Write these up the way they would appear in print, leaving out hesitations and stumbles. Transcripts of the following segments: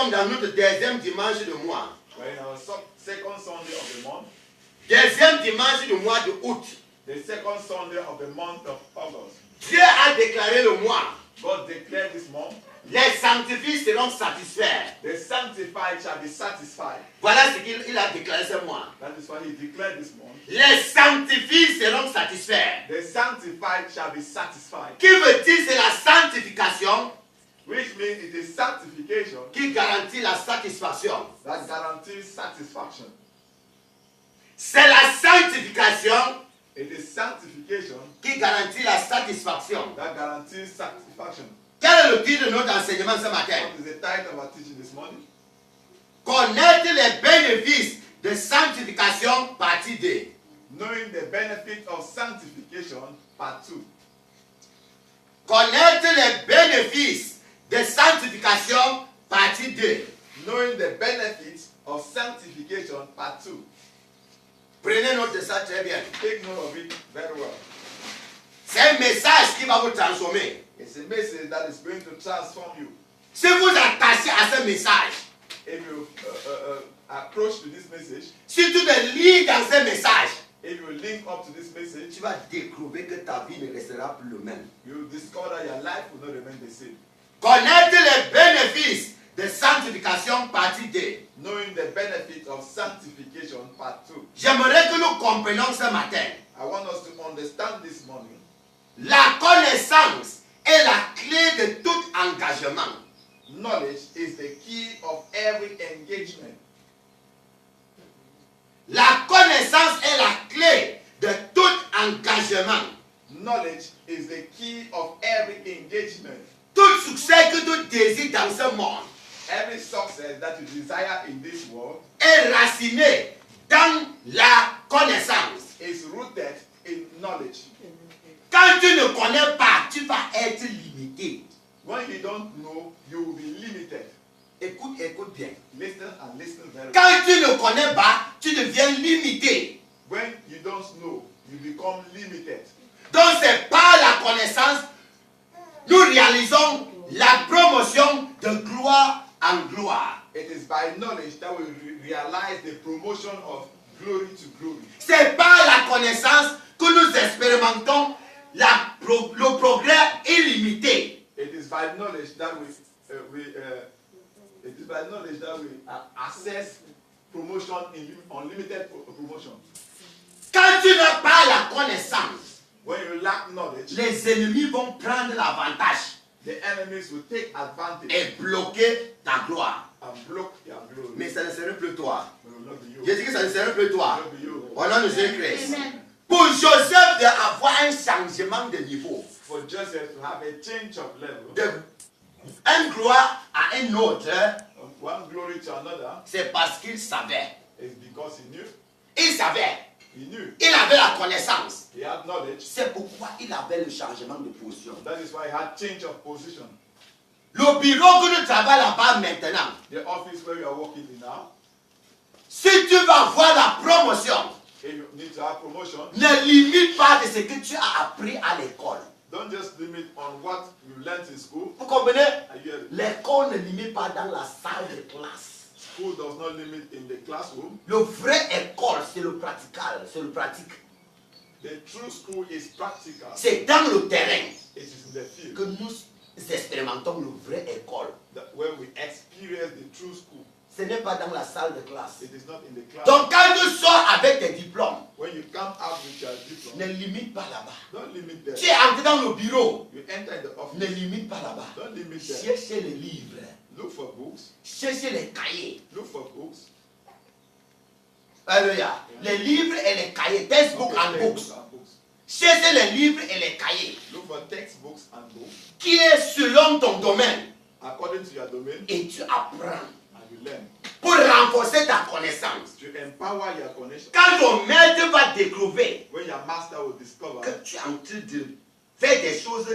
sommes dans notre deuxième dimanche du mois. We're in our second Sunday of the month. Deuxième dimanche du mois de août. The second Sunday of the month of August. Dieu a déclaré le mois. God declared this month. Les sanctifiés seront satisfaits. The sanctified shall be satisfied. Voilà ce qu'il a déclaré ce mois. That is why he declared this month. Les sanctifiés seront satisfaits. The sanctified shall be satisfied. Qui veut dire c'est la sanctification Which means it is sanctification qui garantit la satisfaction. that guarantees satisfaction. C'est la sanctification It is sanctification qui garantit la satisfaction. that guarantees satisfaction. Quel est le titre de notre enseignement ce matin? What is the title of our teaching this morning? Connaître les bénéfices de sanctification, partie 2. Knowing the benefit of sanctification, part 2. Connaître les bénéfices de sanctification, partie 2. Knowing the benefits of sanctification, part 2. Prenez note de ça très bien. Take note of it very well. C'est un message qui va vous transformer. It's a message that is going to transform you. Si vous attachez à ce message, If you approach to this message, si tu te lis dans ce message, if you link up to this message, tu vas découvrir que ta vie ne restera plus le même. you will discover that your life will not remain the same. Connaître les bénéfices de sanctification, partie 2. Knowing the benefit of sanctification, part 2. J'aimerais que nous comprenions ce matin. I want us to understand this morning. La connaissance est la clé de tout engagement. Knowledge is the key of every engagement. La connaissance est la clé de tout engagement. Knowledge is the key of every engagement. Tout succès que tu désires dans ce monde Every success that you desire in this world est raciné dans la connaissance. is rooted in knowledge. Quand tu ne connais pas, tu vas être limité. When you don't know, you will be limited. Écoute bien. Listen and listen very well. Quand tu ne connais pas, tu deviens limité. When you don't know, you become limited. Donc c'est par la connaissance, nous réalisons la promotion de gloire en gloire. It is by knowledge that we realize the promotion of glory to glory. C'est par la connaissance que nous expérimentons le progrès illimité. It is by knowledge that we access promotion in unlimited promotion. Quand tu n'as pas la connaissance, When you lack knowledge, les ennemis vont prendre l'avantage the enemies will take advantage et bloquer ta gloire. and block your glory. Mais ça ne serait plus toi. It will not be you. Je dis que ça ne serait plus toi. It will not be you. Au nom de Jésus-Christ. Pour Joseph d'avoir un changement de niveau, For Joseph to have a change of level, une gloire à un autre, from one glory to another, c'est parce qu'il savait. is because he knew. Il savait. He knew. Il avait la connaissance. He had knowledge. C'est pourquoi il avait le changement de position. That is why he had change of position. Le bureau que nous travaillons là-bas maintenant, The office where you are working in now, si tu vas voir la promotion, if you need to have promotion, ne limite pas de ce que tu as appris à l'école. don't just limit on what you learned in school. Vous comprenez? Are you hearing? L'école ne limite pas dans la salle de classe. School does not limit in the classroom. Le vrai école, c'est le pratical, c'est le pratique. The true school is practical. C'est dans le terrain It is in the field que nous expérimentons le vrai école. that where we experience the true school. Ce n'est pas dans la salle de classe. It is not in the class. Donc quand tu sors avec tes diplômes, When you come out with your ne diploma, limite pas là-bas. don't limit there. Tu es entré dans le bureau, You enter the ne office, limite pas là-bas. don't limit there. Cherchez les livres, Look for books. cherchez les cahiers. Look for books. Alléluia. Les livres et les cahiers, textbook Okay, and books. textbooks and books. Cherchez les livres et les cahiers Look for textbooks and books qui est selon ton domaine according to your domain, et tu apprends and you learn pour renforcer ta connaissance. to empower your connection. Quand ton maître va découvrir When your master will discover que tu es en train de faire des choses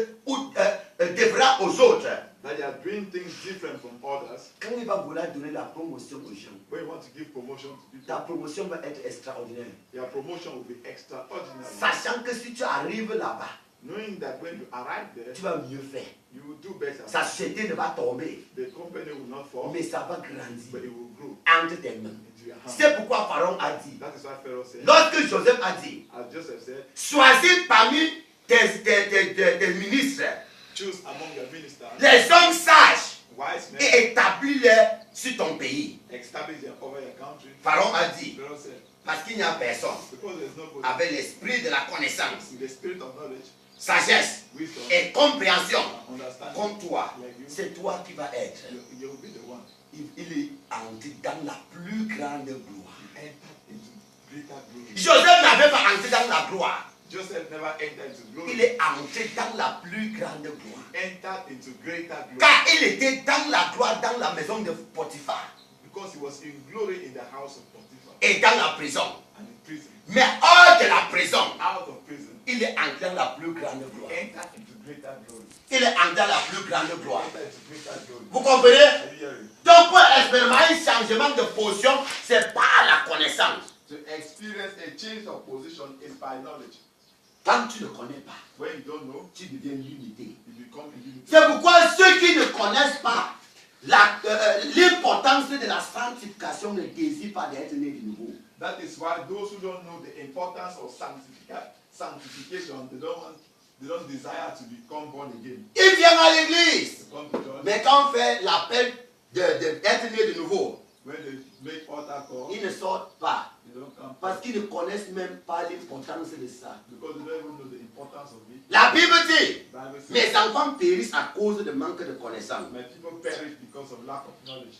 différentes aux autres, that you are doing things different from others, quand il va vouloir donner la promotion aux gens, when you want to give promotion to people, ta promotion va être extraordinaire. your promotion will be extraordinary. Sachant que si tu arrives là-bas, Knowing that when you arrive there, tu vas mieux faire. you will do better. Sa société ne va tomber, The company will not fall, mais ça va but grandir it will grow entre tes mains. into your hands. C'est pourquoi Pharaon a dit, That is what Pharaoh said. lorsque Joseph a dit, As Joseph said, choisis parmi tes ministres choose among your ministers les hommes sages wise men, et établis-les sur ton pays. establish them over your country. Pharaon a dit, Pharaoh said, parce qu'il n'y a personne because there's nobody avec l'esprit de la connaissance, with the spirit of knowledge, sagesse wisdom, et compréhension and understanding comme toi, like you, c'est toi qui vas être. you will be the one. Il est entré dans la plus grande gloire. You enter into greater glory. Joseph n'avait pas entré dans la gloire. Joseph never entered into glory. Il est entré dans la plus grande gloire. Entered into greater glory. Car il était dans la gloire dans la maison de Potiphar Because he was in glory in the house of Potiphar et dans la prison. and in prison. Mais hors de la prison, Out of prison, il est entré dans la plus grande gloire. entered into greater glory. Il est entré dans la plus grande gloire. Entered into greater glory. Vous comprenez? Are you hearing? Donc pour expérimenter un changement de position, c'est par la connaissance. To experience a change of position is by knowledge. Quand tu ne connais pas, When you don't know, tu deviens l'unité. you become a unity. C'est pourquoi ceux qui ne connaissent pas l'importance de la sanctification ne désirent pas d'être nés de nouveau. That is why those who don't know the importance of sanctification, they don't desire to become born again. Ils viennent à l'église. They come to church. Mais quand on fait l'appel d'être né de nouveau, When they make altar call, ils ne sortent pas. they don't come Parce qu'ils ne connaissent même pas l'importance de ça. because they don't even know the importance of it. La Bible dit, The Bible says, mes enfants périssent à cause de manque de connaissance. my people perish because of lack of knowledge.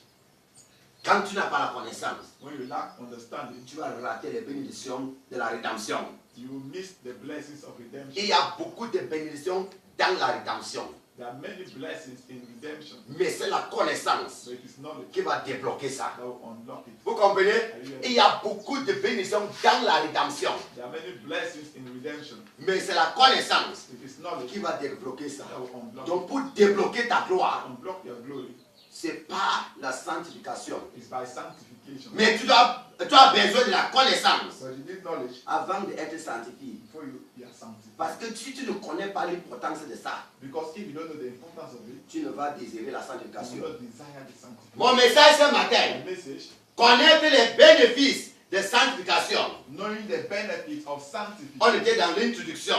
Quand tu n'as pas la connaissance, When you lack understanding, tu vas rater les bénédictions de la rédemption. you will miss the blessings of redemption. Il y a beaucoup de bénédictions dans la rédemption. There are many blessings in redemption, Mais c'est la connaissance but it is knowledge qui va débloquer ça. that will unlock it. Vous comprenez? Il y a beaucoup de bénédictions dans la rédemption. There are many blessings in redemption. Mais c'est la connaissance It is knowledge qui va débloquer ça. that will unlock Donc it. pour débloquer ta gloire, Unblock your glory c'est par la sanctification. is by sanctification. Mais tu as besoin de la connaissance But you need knowledge avant d'être sanctifié. before you are sanctified. Parce que si tu ne connais pas l'importance de ça, Because if you don't know the importance of it, tu ne vas désirer la you sanctification. will not desire the sanctification. Mon message ce matin, The message, connaître les bénéfices de sanctification. knowing the benefits of sanctification. On était dans l'introduction.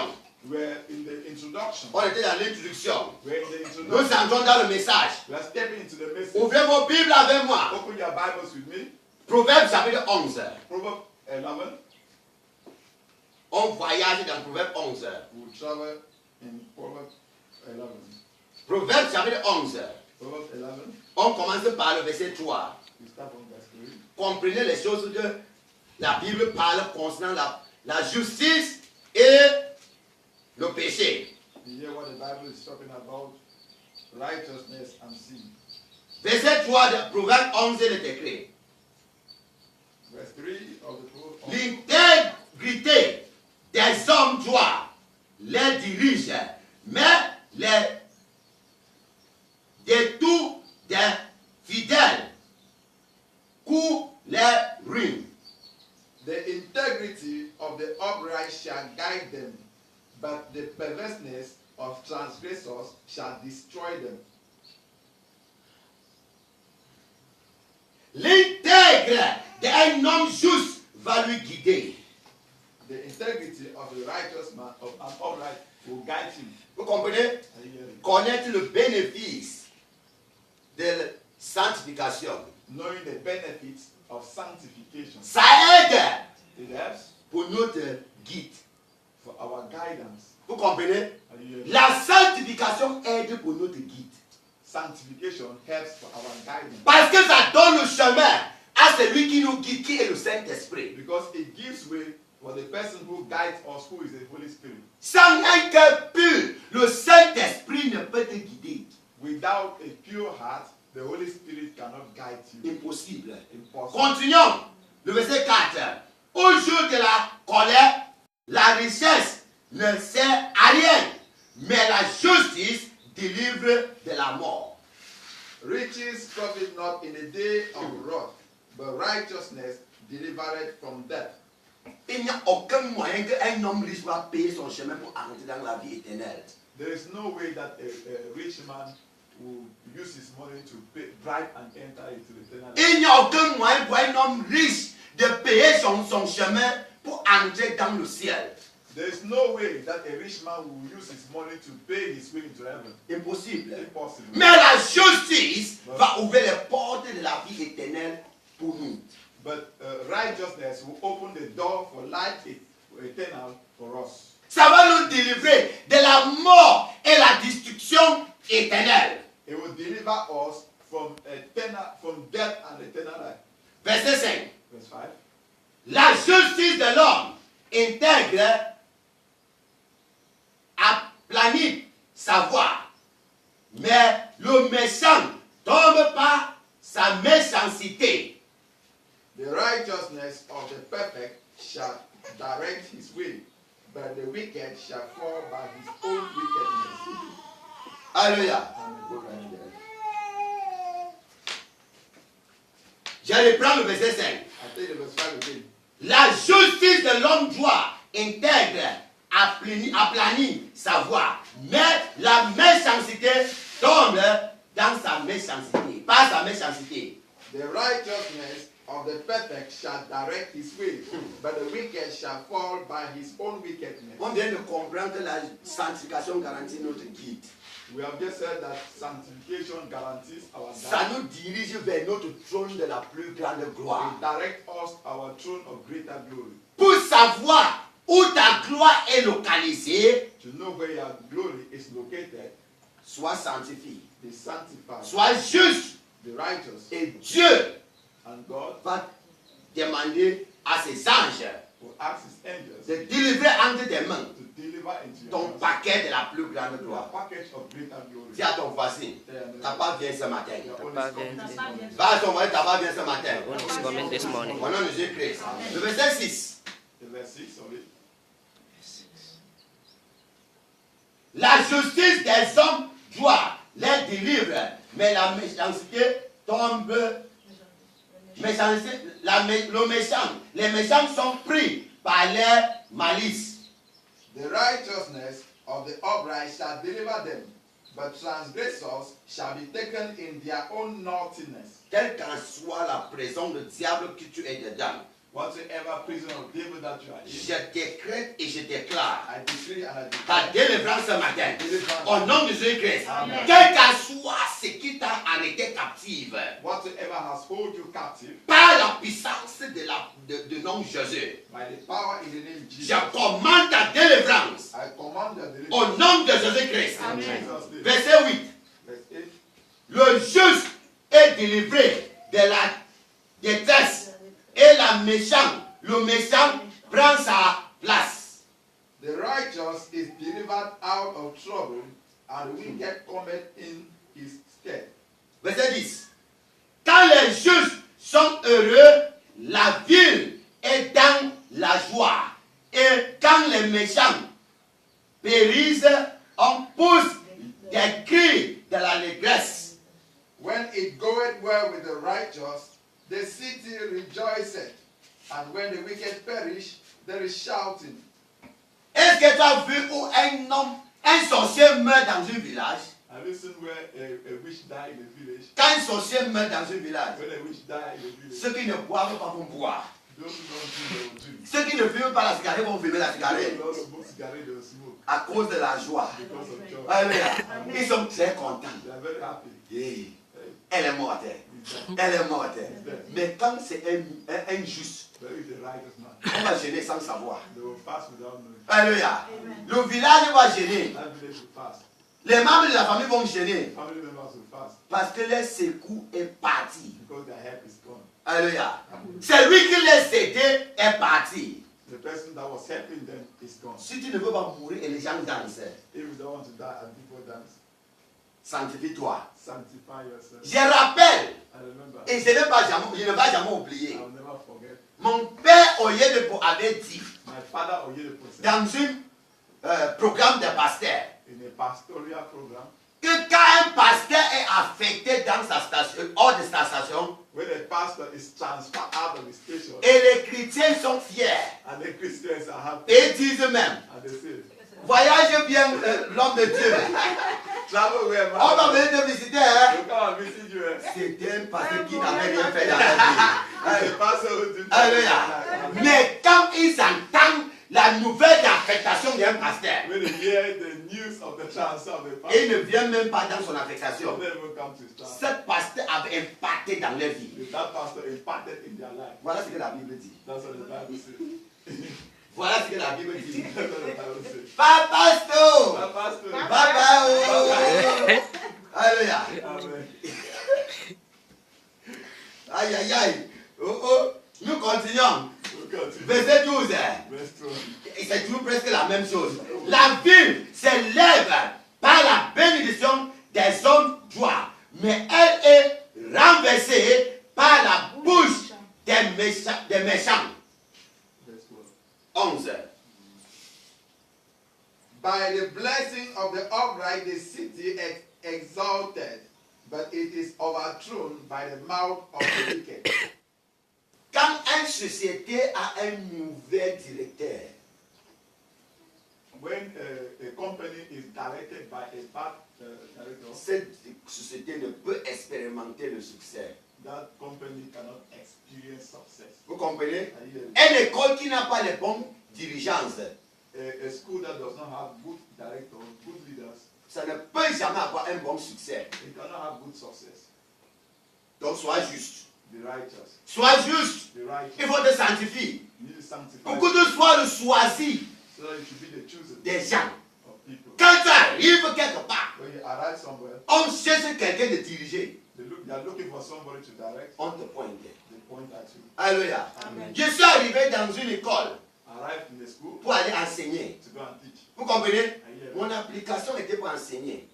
We're in the introduction. On était dans l'introduction. We're in the Nous introduction. entrons dans le message. We are stepping into the message. Ouvrez vos Bibles avec moi. Open your Bibles with me. Proverbe chapitre 11. Proverbs 11. On voyage dans Proverbe 11. We'll travel in Proverbs 11. Proverbe chapitre 11. Proverbs 11. On commence par le verset 3. We start from verse 3. Comprenez les choses que la Bible parle concernant la justice et le péché. You hear what the Bible is talking about? Righteousness and sin. Verset 3 de Proverbe 11 est écrit. Verse 3 of the Proverbs. L'intégrité des hommes droits les dirige, mais les détours des fidèles courent les ruines. The integrity of the upright shall guide them, but the perverseness of transgressors shall destroy them. L'intègre d'un homme juste va lui guider. The integrity of a righteous man, of an upright, will guide him. Vous comprenez? Are you hearing? Connaître le bénéfice de la sanctification. Knowing the benefits of sanctification, Ça aide it helps pour notre guide. for our guidance. Vous comprenez? Are you hearing? La sanctification aide pour notre guide. Sanctification helps for our guidance Parce que ça donne le chemin à celui qui nous guide, qui est le Saint-Esprit. because it gives way for the person who guides us, who is the Holy Spirit. Sans un cœur pur, le Saint-Esprit ne peut te guider. Without a pure heart, the Holy Spirit cannot guide you. Impossible. Impossible. Continuons. Le verset 4. Au jour de la colère, la richesse ne sert à rien, mais la justice délivre de la mort. Riches profit not in the day of wrath, but righteousness delivered from death. Il n'y a aucun moyen qu'un homme riche va payer son chemin pour entrer dans la vie éternelle. There is no way that a rich man will use his money to bribe and enter into eternal life. Il n'y a aucun moyen pour un homme riche de payer son chemin pour entrer dans le ciel. There is no way that a rich man will use his money to pay his way into heaven. Impossible. Impossible. Mais la justice va ouvrir les portes de la vie éternelle pour nous. But righteousness will open the door for life eternal for us. Ça va nous délivrer de la mort et la destruction éternelle. It will deliver us from death and eternal life. Verset 5. Verse 5. La justice de l'homme intègre, aplanit sa voie, mais le méchant tombe par sa méchanceté. The righteousness of the perfect shall direct his way, but the wicked shall fall by his own wickedness. Alléluia. Je reprends le verset 5. I take the verse 5 again. La justice de l'homme droit intègre, aplanit sa voie, mais la méchanceté tombe dans sa méchanceté, par sa méchanceté. The righteousness of the perfect shall direct his way, but the wicked shall fall by his own wickedness. On vient de comprendre que la sanctification garantit notre guide. We have just said that sanctification guarantees our Ça guide. nous dirige vers notre trône de la plus grande gloire. It directs us our throne of greater glory. Pour savoir où ta gloire est localisée, To know where your glory is located, sois sanctifié, be sanctified, sois juste, be righteous, et Dieu and God va demander à ses anges will ask his angels de délivrer entre tes mains to deliver into your ton hands paquet de la plus grande a gloire. package of greater glory. Dis à ton voisin, ta part vient ce matin. Your own Papa is coming vient this this morning. Va à ton voisin, ta part vient ce matin. One is coming this morning. Au nom de Jésus-Christ. Le verset 6. The verse 6 of it. La justice des hommes doit les délivrer, mais la méchanceté tombe. Les méchants sont pris par leur malice. The righteousness of the upright shall deliver them, but transgressors shall be taken in their own naughtiness. Quelle qu'en soit la prison du diable que tu es dedans, Whatsoever prison of devil that you are in, je décrète et je déclare I decree and I ta declare délivrance ce matin. deliverance. Au nom de Jésus-Christ. Amen. Quel qu'en soit ce qui t'a arrêté captive, Whatsoever has hold you captive, par la puissance de nom Jésus, by the power in the name of je Jesus, commande ta délivrance. I command your Au deliverance. nom de Jésus-Christ. In Jesus' name. Verset 8. Verse 8. Le juste est délivré de la détresse et le méchant prend sa place. The righteous is delivered out of trouble, and the wicked cometh in his stead. Verset 10. Quand les justes sont heureux, la ville est dans la joie. Et quand les méchants périssent, on pousse des cris de l'allégresse. When it goeth well with the righteous, the city rejoiceth, and when the wicked perish, there is shouting. Est-ce que tu as vu où un sorcier meurt dans un village? And listen, where a witch died in the village. Quand un sorcier meurt dans un village, When a witch died in the village, ceux qui ne boivent pas vont boire. those who don't drink, they will drink. Ceux qui ne fument pas la cigarette vont fumer la cigarette. Those who don't smoke cigarette, they will smoke À cause de la joie. because of joy. Alléluia. Ils sont très contents. They are very happy. Yeah. Elle est morte. Elle est morte. Mais quand c'est un juste, But if the righteous man, on va gêner sans savoir. they will fast without knowing. Alléluia. Le village va gêner. That village will fast. Les membres de la famille vont gêner. Family members will fast Parce que leur secours est parti. because their help is gone. Alléluia. Celui qui les aidait est parti. The person that was helping them is gone. Si tu ne veux pas mourir et les gens dansent, If you don't want to die and people dance, sanctifie-toi. sanctify yourself. Je rappelle, I remember, et je ne vais jamais oublier, I will never forget. mon père Oyedepo avait dit My father Oyedepo said dans un programme de pasteur in a pastoral program, que quand un pasteur est affecté dans sa station, hors de sa station, when a pastor pastor is transferred out of the station, Et les chrétiens sont fiers. and the Christians are happy, Et disent même, and they say, voyage bien l'homme de Dieu. travel where On va man. venir te visiter. Hein? You come and visit you. C'était un pasteur qui n'avait rien fait dans la vie. The pastor who did Alléluia. Mais quand ils entendent la nouvelle d'affectation d'un pasteur, when they hear the news of the transfer of the et pastor, il ne vient même pas dans son they affectation. never come to his transfer. Cet pasteur avait impacté dans leur vie. That pastor impacted in their life. Voilà ce que la Bible dit. That's what the Bible says. Voilà ce que la Bible dit. That's what the Bible says. Papa Sto! That pastor. Papa oh! Alléluia. Amen. Aïe aïe aïe. Oh oh. Nous continuons. We'll continue. Verset 12. Verse 12. Et c'est toujours presque la même chose. La ville s'élève par la bénédiction des hommes droits, mais elle est renversée par la bouche des méchants. Verse 12. 11. By the blessing of the upright, the city is exalted, but it is overthrown by the mouth of the wicked. Quand une société a un nouvel directeur, When a company is directed by a bad director, cette société ne peut expérimenter le succès. that company cannot experience success. Vous comprenez? And here, Une école qui n'a pas les bonnes dirigeances, a school that does not have good directors, good leaders, ça ne peut jamais avoir un bon succès. it cannot have good success. Donc sois juste. Be righteous. Sois juste. Be righteous. Il faut te sanctifier. You need to sanctify. Beaucoup de sois le choisi So that you should be the chosen des gens. of people. Quand tu arrives quelque part, When you arrive somewhere, on cherche quelqu'un de diriger. they are looking for somebody to direct. On te pointe. They point at you. Alléluia. Amen. Je suis arrivé dans une école Arrive in the school pour aller enseigner. to go and teach. Vous comprenez? And here, Mon application était pour enseigner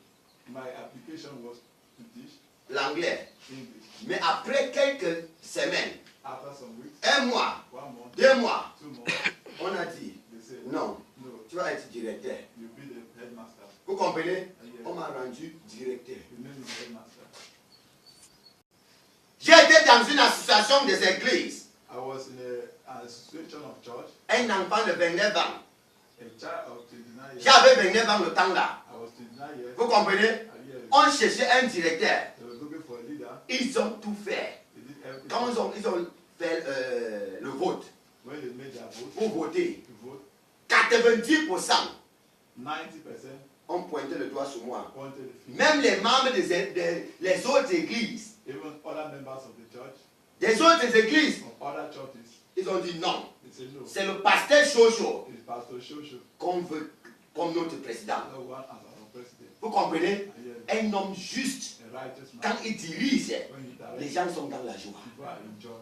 my application was to teach l'anglais. English. Mais après quelques semaines, After some weeks, un mois, 1 month, 2 mois, 2 months, on a dit, they said, non, no, tu vas être directeur. you'll be the headmaster. Vous comprenez? And here, On m'a rendu directeur. your name is headmaster. J'étais dans une association des églises. I was in an association of church, Un enfant de 29 ans. a child of 29 years. J'avais 29 ans le temps là. I was 29 years. Vous comprenez? And here, On cherchait un directeur. they were looking for a leader. Ils ont tout fait. They did everything. Quand ils ont fait le vote, When they made their vote, pour voter, to vote, 90% 90% ont pointé le doigt sur moi. pointed the finger. Même les membres les autres églises, Even other members of the church, des autres églises, of other churches, ils ont dit non. they said no. C'est le pasteur Chocho It's Pastor Shosho, qu'on veut comme notre président. the one as our president. Vous comprenez? And here, Un homme juste, a righteous man. quand il dirige, When he les directs, gens sont dans la joie. people are in joy.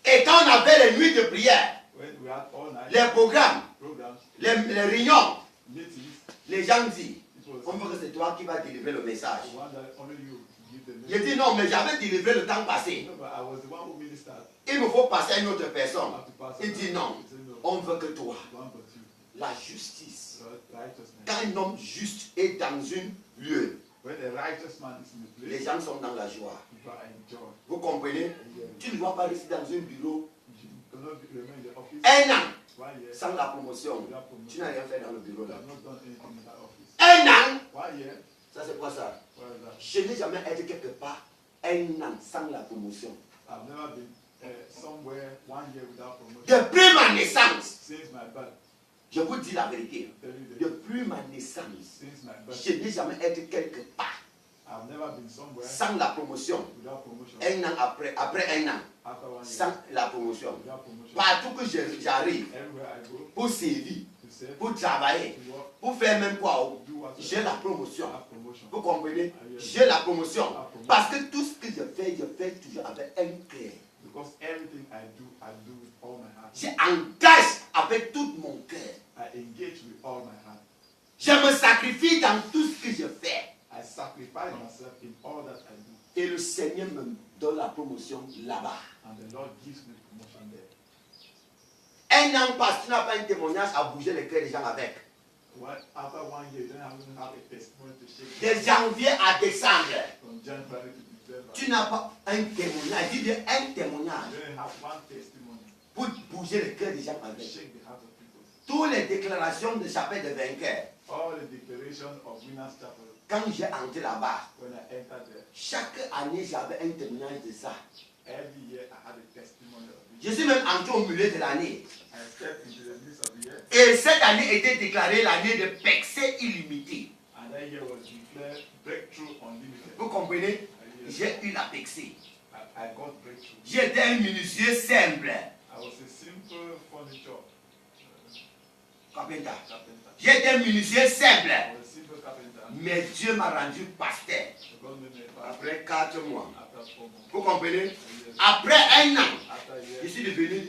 Et quand on avait les nuits de prière, When we had all night les programmes, programs, les réunions, meetings, les gens disent, it was on veut que c'est toi qui vas délivrer le message. the one that only you give the Je message. dis non, mais j'avais délivré le temps passé. No, but I was the one who ministered. Il me faut passer à une autre I personne. have to pass Il it dit on. non, He said no. on veut que toi. One but you. La justice. Righteousness. Quand un homme juste est dans un lieu, When a righteous man is in a les place, gens sont dans la joie. people are in joy. Vous comprenez? And here, Tu ne dois pas rester dans un bureau you cannot remain in the office un an 1 year sans la promotion. without Tu promotion. n'as rien fait dans le bureau You là. have not done anything in that office. Un an, 1 year, ça c'est quoi ça? where is that? Je n'ai jamais été quelque part un an sans la promotion. I've never been somewhere 1 year without promotion. Depuis ma naissance, Since my birth, je vous dis la vérité, tell you that depuis ma naissance, since my birth, je n'ai jamais été quelque part I've never been somewhere sans la promotion. without promotion. Un an après un an, After 1 year, sans la promotion. without promotion. Partout que j'arrive, Everywhere I go pour servir, to serve, pour travailler, to work, pour faire même quoi, do what j'ai la promotion. I have promotion. Vous comprenez? J'ai la promotion. Parce que tout ce que je fais toujours avec un cœur. Because everything I do with all my heart. J'engage avec tout mon cœur. I engage with all my heart. Je me sacrifie dans tout ce que je fais. I sacrifice myself in all that I do. Et le Seigneur me donne la promotion là-bas. And the Lord gives me promotion there. Un an passe, tu n'as pas un témoignage à bouger les cœurs des gens avec. After 1 year, you don't even have a testimony to shake De janvier à décembre, from January to Tu n'as pas un témoignage. Dis bien un témoignage. You don't have one testimony Pour bouger le cœur des gens to avec. shake the heart of people. Toutes les déclarations de chapitre de vainqueur. All the declarations of Winners Chapel, Quand j'ai entré là-bas, when I entered there, chaque année j'avais un témoignage de ça. every year I had a testimony of it. Je suis même entré au milieu de l'année. I stepped into the midst of the year, Et cette année était déclarée l'année de percée illimitée. and that year was declared breakthrough unlimited. Vous comprenez? I J'ai eu la percée. got breakthrough. J'étais un minutieux simple. I was a simple furniture Carpenter. carpenter. J'étais un minutieux simple. I was a simple carpenter. Mais Dieu m'a rendu pasteur. God made me a pastor Après 4 mois. after 4 months. Vous comprenez? Yes. Après un an, After a je year, suis devenu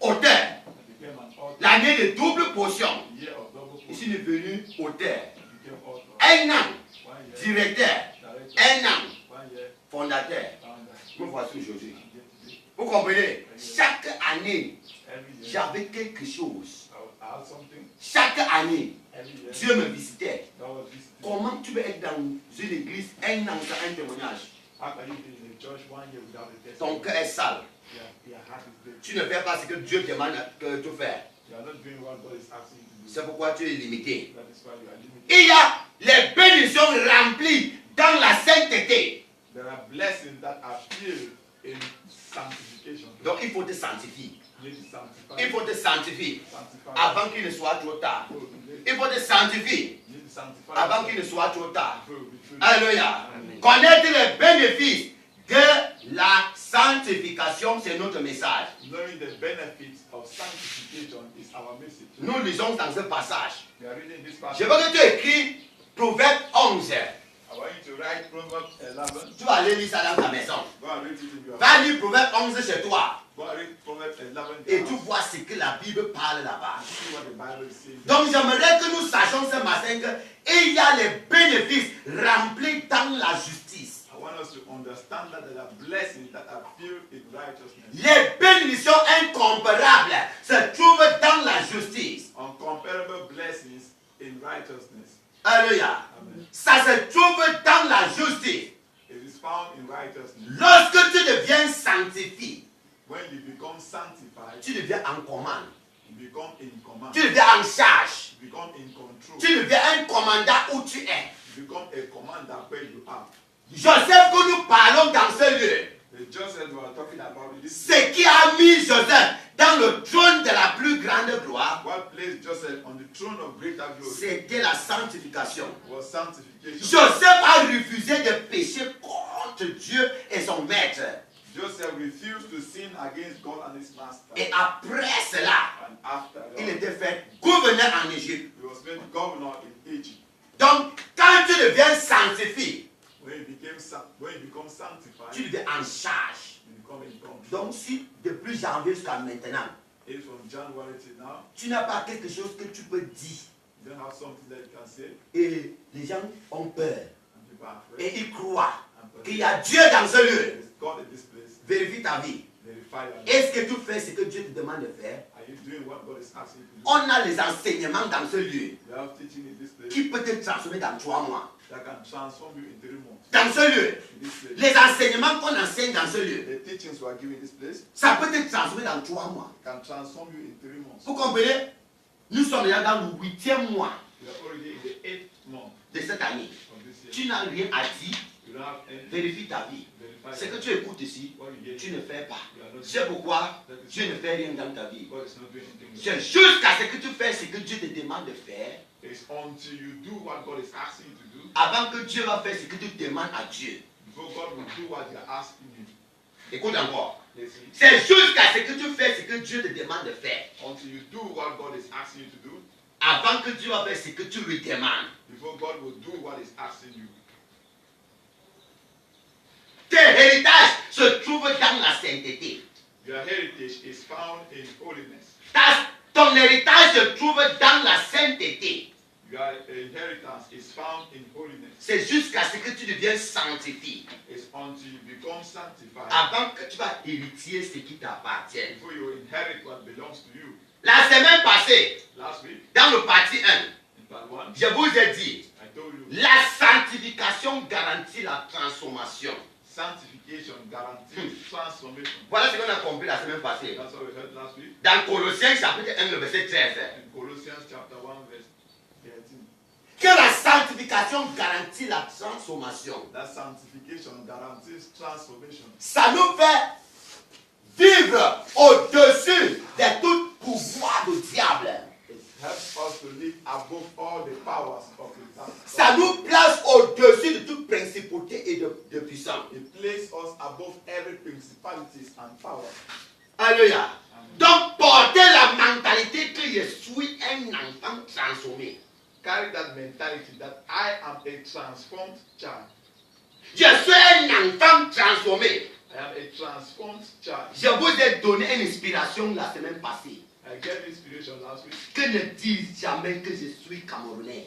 auteur. I became an author. L'année de double portion, A year of double je portion. suis devenu auteur. I became author. Un an, 1 year, directeur. director. Un an, 1 year, fondateur. founder. Me voici aujourd'hui. And yet today, Vous comprenez? Chaque année, every year, j'avais quelque chose. I had something. Chaque année, Every year, Dieu me visitait. God was visiting. Comment tu peux être dans une église un an sans un témoignage? How can you be in a church 1 year without a Ton testimony? cœur est sale. Your heart is dead. Tu ne fais pas ce que Dieu demande que tu fais. You are not doing what God is asking you to do. C'est pourquoi tu es limité. That is why you are limited. Il y a les bénédictions remplies dans la sainteté. There are blessings that are filled in sanctification. Donc il faut te sanctifier. You need to sanctify. Il faut te sanctifier Sanctify. avant qu'il ne soit trop tard. Before it be late. Il faut te sanctifier You need to sanctify. avant qu'il ne soit trop tard. Before it be too late. Alléluia. Amen. Connaître les bénéfices de la sanctification, c'est notre message. Knowing the benefits of sanctification is our message. Nous lisons dans ce passage. We are reading this Je passage. veux que tu écris Proverbe 11. I want you to write Proverbs 11. Tu vas aller lire ça dans ta maison. Go and read it in your Va lire Proverbe 11 chez toi. Go and read Proverbs 11. Et tu vois ce que la Bible parle là-bas. See what the Bible is saying. Donc j'aimerais que nous sachions ce matin qu'il y a les bénéfices remplis dans la justice. I want us to understand that there are blessings that are filled in righteousness. Les bénédictions incomparables se trouvent dans la justice. Uncomparable blessings in righteousness. Alléluia. Amen. Ça se trouve dans la justice. It is found in righteousness. Lorsque tu deviens sanctifié, When you become sanctified, tu deviens en commande. you become in command. Tu deviens en charge. You become in control. Tu deviens un commandant où tu es. You become a commander where you are. Joseph que nous parlons dans ce lieu, The Joseph we are talking about in this. ce qui a mis Joseph dans le trône de la plus grande gloire, What placed Joseph on the throne of greater glory c'était la sanctification. was sanctification. Joseph a refusé de pécher contre Dieu et son maître. Joseph refused to sin against God and his master. Et après cela, And after il that, était fait gouverneur en Égypte. he was made governor in Egypt. Donc, quand tu deviens sanctifié, When you become sanctified, tu deviens en charge. you become in control. Donc, si depuis janvier jusqu'à maintenant, It's from January till now, tu n'as pas quelque chose que tu peux dire you don't have something that you can say, et les gens ont peur and people are afraid. et ils croient And qu'il y a Dieu dans ce lieu, there is God in this place. vérifie ta vie. Verify your life. Est-ce que tu fais ce que Dieu te demande de faire? Are you doing what God is asking you to do? On a les enseignements dans ce lieu You have teaching in this place qui peut te transformer dans 3 mois. that can transform you in 3 months. Dans ce lieu, In this place, les enseignements qu'on enseigne dans ce lieu, the teachings we are giving in this place ça peut te transformer dans 3 mois. can transform you in 3 months. Vous comprenez? Nous sommes déjà dans le 8e mois We are already in the 8th month de cette année. of this year. Tu n'as rien à dire, You don't have anything. vérifie ta vie. Verify Ce que your tu écoutes ici, what you hear. tu ne fais pas. You are not C'est pourquoi That is Dieu ne fait rien dans ta vie. God is not doing anything. C'est jusqu'à ce que tu fais ce que Dieu te demande de faire, It's until you do what God is asking you to do avant que Dieu va faire ce que tu demandes à Dieu. before God will do what you are asking him. Écoute encore. Listen. C'est jusqu'à ce que tu fais ce que Dieu te demande de faire, Until you do what God is asking you to do avant que Dieu va faire ce que tu lui demandes. before God will do what he's asking you. Tes héritages se trouvent dans la sainteté. Your heritage is found in holiness. Ton héritage se trouve dans la sainteté. Your inheritance is found in holiness. C'est jusqu'à ce que tu deviennes sanctifié, It's until you become sanctified avant que tu vas hériter ce qui t'appartient. before you inherit what belongs to you. La semaine passée, Last week, dans le partie 1, in part 1, je vous ai dit, I told show you. La sanctification garantit la transformation. Sanctification guarantees transformation. Voilà ce qu'on a compris la semaine passée. That's what we heard last week. Dans Colossiens chapitre 1, le verset 13. In Colossians chapter 1 verse 13. Que la sanctification garantit la transformation. That sanctification guarantees transformation. Ça nous fait vivre au-dessus de tout pouvoir du diable. It helps us to live above all the powers of the dark. Ça nous place au-dessus de toute principauté et de puissance. It places us above every principalities and powers. Alléluia. Donc, porter la mentalité que je suis un enfant transformé. Carry that mentality that I am a transformed child. Je suis un enfant transformé. I am a transformed child. Je vous ai donné une inspiration la semaine passée. I gave inspiration last week. Que ne dis jamais que je suis Camerounais.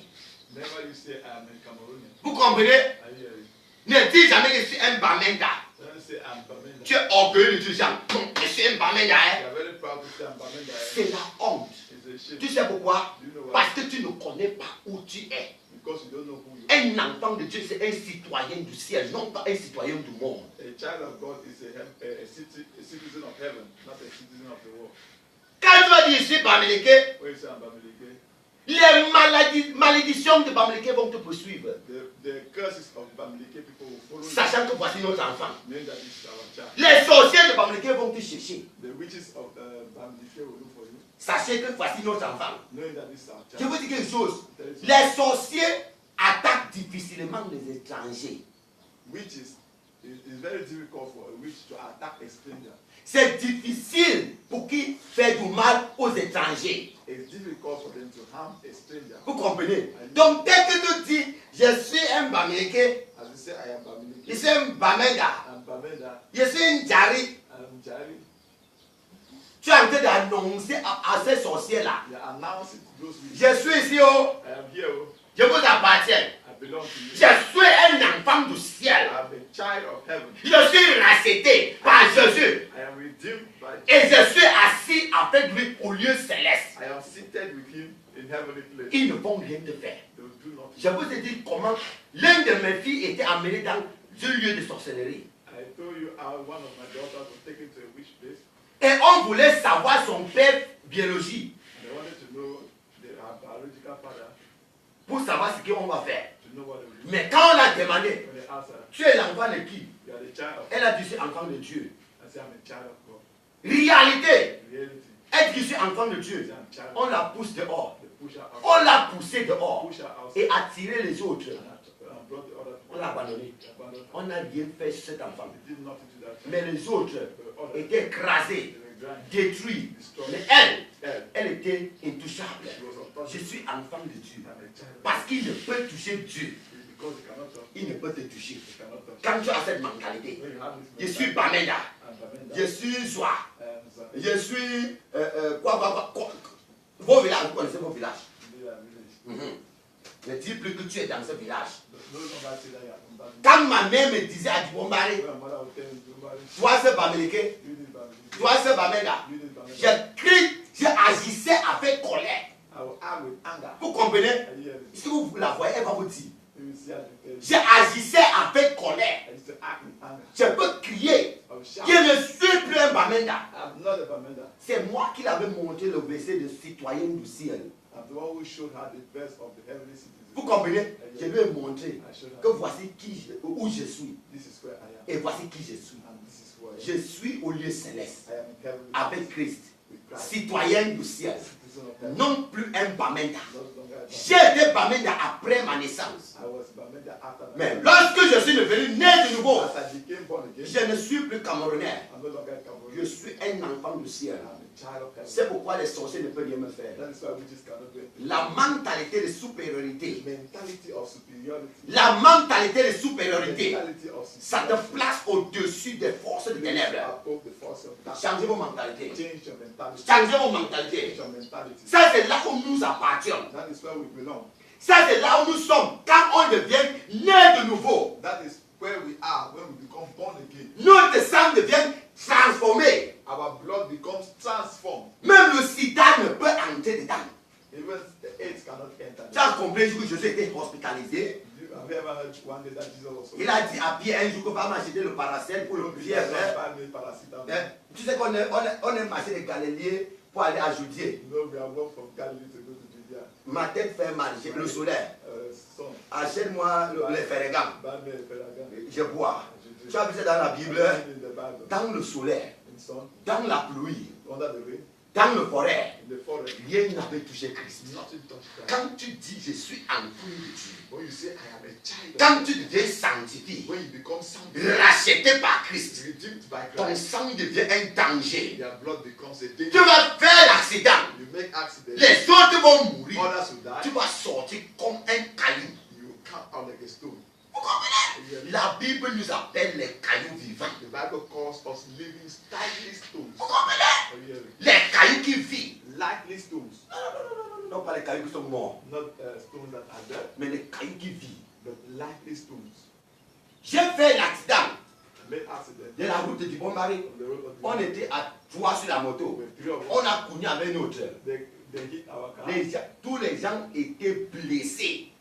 Never you say I am a Cameroonian. Vous comprenez? I hear you. Ne dis jamais que je suis un Bamenda. Don't say I'm Bamenda. Tu es orgueilleux de dire, non, je suis un Bamenda. Hein? You are very proud to say I'm Bamenda. C'est la honte. It's a shame. Tu sais pourquoi? Do you know why? Parce que tu ne connais pas où tu es. Because you don't know who you are. Un enfant de Dieu, c'est un citoyen du ciel, non pas un citoyen du monde. A child of God is a citizen of heaven, not a citizen of the world. Quand tu vas dire, je suis Bamileke, When you say I'm Bamileke, les malédictions de Bamileke vont te poursuivre. the curses of Bamileke people will follow you, Sachant que voici notre enfant. knowing that this is our child. Les sorciers de Bamileke vont te chercher. The witches of Bamileke will look for you, Sachez que voici notre enfant. knowing that this is our Je child. vous dis quelque chose. Les sorciers attaquent difficilement les étrangers. Witches, it's very difficult for a witch to attack a stranger. C'est difficile pour qui fait du mal aux étrangers. It's difficult for them to harm a stranger. Vous comprenez? Donc dès que tu dis, je suis un Bamileke, As you say, I am je Bamileke, suis un Bamenda, I'm Bamenda, je suis un Jari, I'm Jari. tu es en train d'annoncer à ces sorciers-là. You announce it to those witches. Je suis ici, oh, I am here, oh, je vous appartiens. I belong to you. Je suis un enfant du ciel. I'm a child of heaven. Je suis racheté par Jésus. I am redeemed by Et je suis assis avec lui au lieu céleste. I am seated with him in heavenly place. Ils ne vont rien te faire. They will do nothing. Je vous ai dit comment l'une de mes filles était amenée dans un lieu de sorcellerie. I told you how one of my daughters was taken to a witch place, Et on voulait savoir son père biologique and they wanted to know her biological father, pour savoir ce qu'on va faire. to know what they would do. Mais quand on l'a demandé, When they asked her, tu es l'enfant de qui? you are the child of Elle a dit, je suis enfant de Dieu. I said, I'm a child of God. Réalité, Reality. elle dit, je suis enfant de I Dieu. said, I'm a child of On God. la pousse dehors. They push her out. On l'a poussé dehors Push her out. et attiré les autres. And brought the other On l'a abandonné. They abandoned her. On n'a rien fait sur cet enfant. They did nothing to that child. Mais les autres The others, étaient écrasés, they were grind, détruits. destroyed. Mais elle, Elle, elle était intouchable. she was Je untouchable. suis enfant de Dieu. I'm a child of Parce qu'il ne peut toucher Dieu. God. Because they cannot touch. Il ne peut te toucher. They cannot touch. Quand tu as cette mentalité, When you have je this suis mentality, Bamenda, I'm Bamenda, je suis Joie, and je suis quoi. Vos villages, vous connaissez vos villages. Ne dis plus que tu es dans ce village. No longer say that you are from Bamenda. Quand ma mère me disait à Dibombari, When my mother would tell me, "Nobody, toi c'est Bameleke, you need Bamenda. toi c'est Bamenda. You need Bamenda." Je crie, j'agissais avec colère. I will act with anger. Vous comprenez? I hear this. Si vous la voyez, elle va vous dire. You will see at the end. J'agissais avec colère. I used to act with anger. Je peux crier. I will shout. Je ne suis plus un Bamenda. I'm not a Bamenda. C'est moi qui l'avais montré le verset de citoyen du ciel. I'm the one who showed her the verse of the heavenly citizen. Vous comprenez? Je lui ai montré I showed her. que voici où je suis This is where I am. et voici qui je suis. And this is where I am. Je suis au lieu céleste I am in heavenly avec Christ, with Christ. citoyen du ciel, Citizen of heaven. non plus un Bamenda. No longer a Bamenda. J'ai été Bamenda après ma naissance. I was Bamenda after my Mais lorsque je suis devenu né de nouveau, As I became born again, je ne suis plus Camerounais. I'm no longer a Je Cameroonian. suis un enfant du ciel. I'm a child of heaven. C'est pourquoi les sorciers ne peuvent rien me faire. That is why witches cannot do it. La mentalité de supériorité, Mentality of superiority. la mentalité de supériorité, Mentality of ça te superiority. place au-dessus des forces de ténèbres. Above the force of darkness. Changez vos mentalités. Change your mentality. Changez vos mentalités. Change your mentality. Ça, c'est là où nous appartenons. That is where we belong. Ça, c'est là où nous sommes quand on devient né de nouveau. That is where we are when we become born again. Notre sang devient transformé. Our blood becomes transformed. Même le sida ne peut entrer dedans. Even the AIDS cannot enter. Tu as compris que Jésus était hospitalisé. Have you ever heard one day that Jesus was so Il a dit à Pierre un jour qu'on va m'acheter le paracel pour le Pierre. Tu sais qu'on est marché de Galilée pour aller à Judée. No, we have walked from Galilee to go to Judea. Ma tête fait mal, j'ai le soleil. Son, Achète-moi les ferragams. buy me a Ferragam. Je bois. Tu as vu ça dans la Bible, In the Bible. dans le soleil, In sun, dans la pluie, under the rain, dans le forêt. in the forest. Rien n'avait touché Christ. Nothing touched Christ. Quand tu dis je suis enfant de Dieu, When you say I am a child of quand tu deviens sanctifié, when you become something racheté par Christ, redeemed by ton Christ, sang devient un danger. their blood becomes a danger. Tu vas faire l'accident. You make accidents, Les autres vont mourir. others will Tu die, vas sortir comme un caillou. you come out like a stone. Vous comprenez? La Bible nous appelle les cailloux vivants. The Bible calls us living lively stones. Vous comprenez? Are you hearing? Les cailloux qui vivent. Lively stones, Non, pas les cailloux qui sont morts, not stones that are dead, mais les cailloux qui vivent. but lively stones. J'ai fait l'accident Made accident de la route du Bon Mari. on the road of the On était à 3 sur la moto. with three of On us. a cogné avec notre. They hit our car. Tous les gens étaient blessés.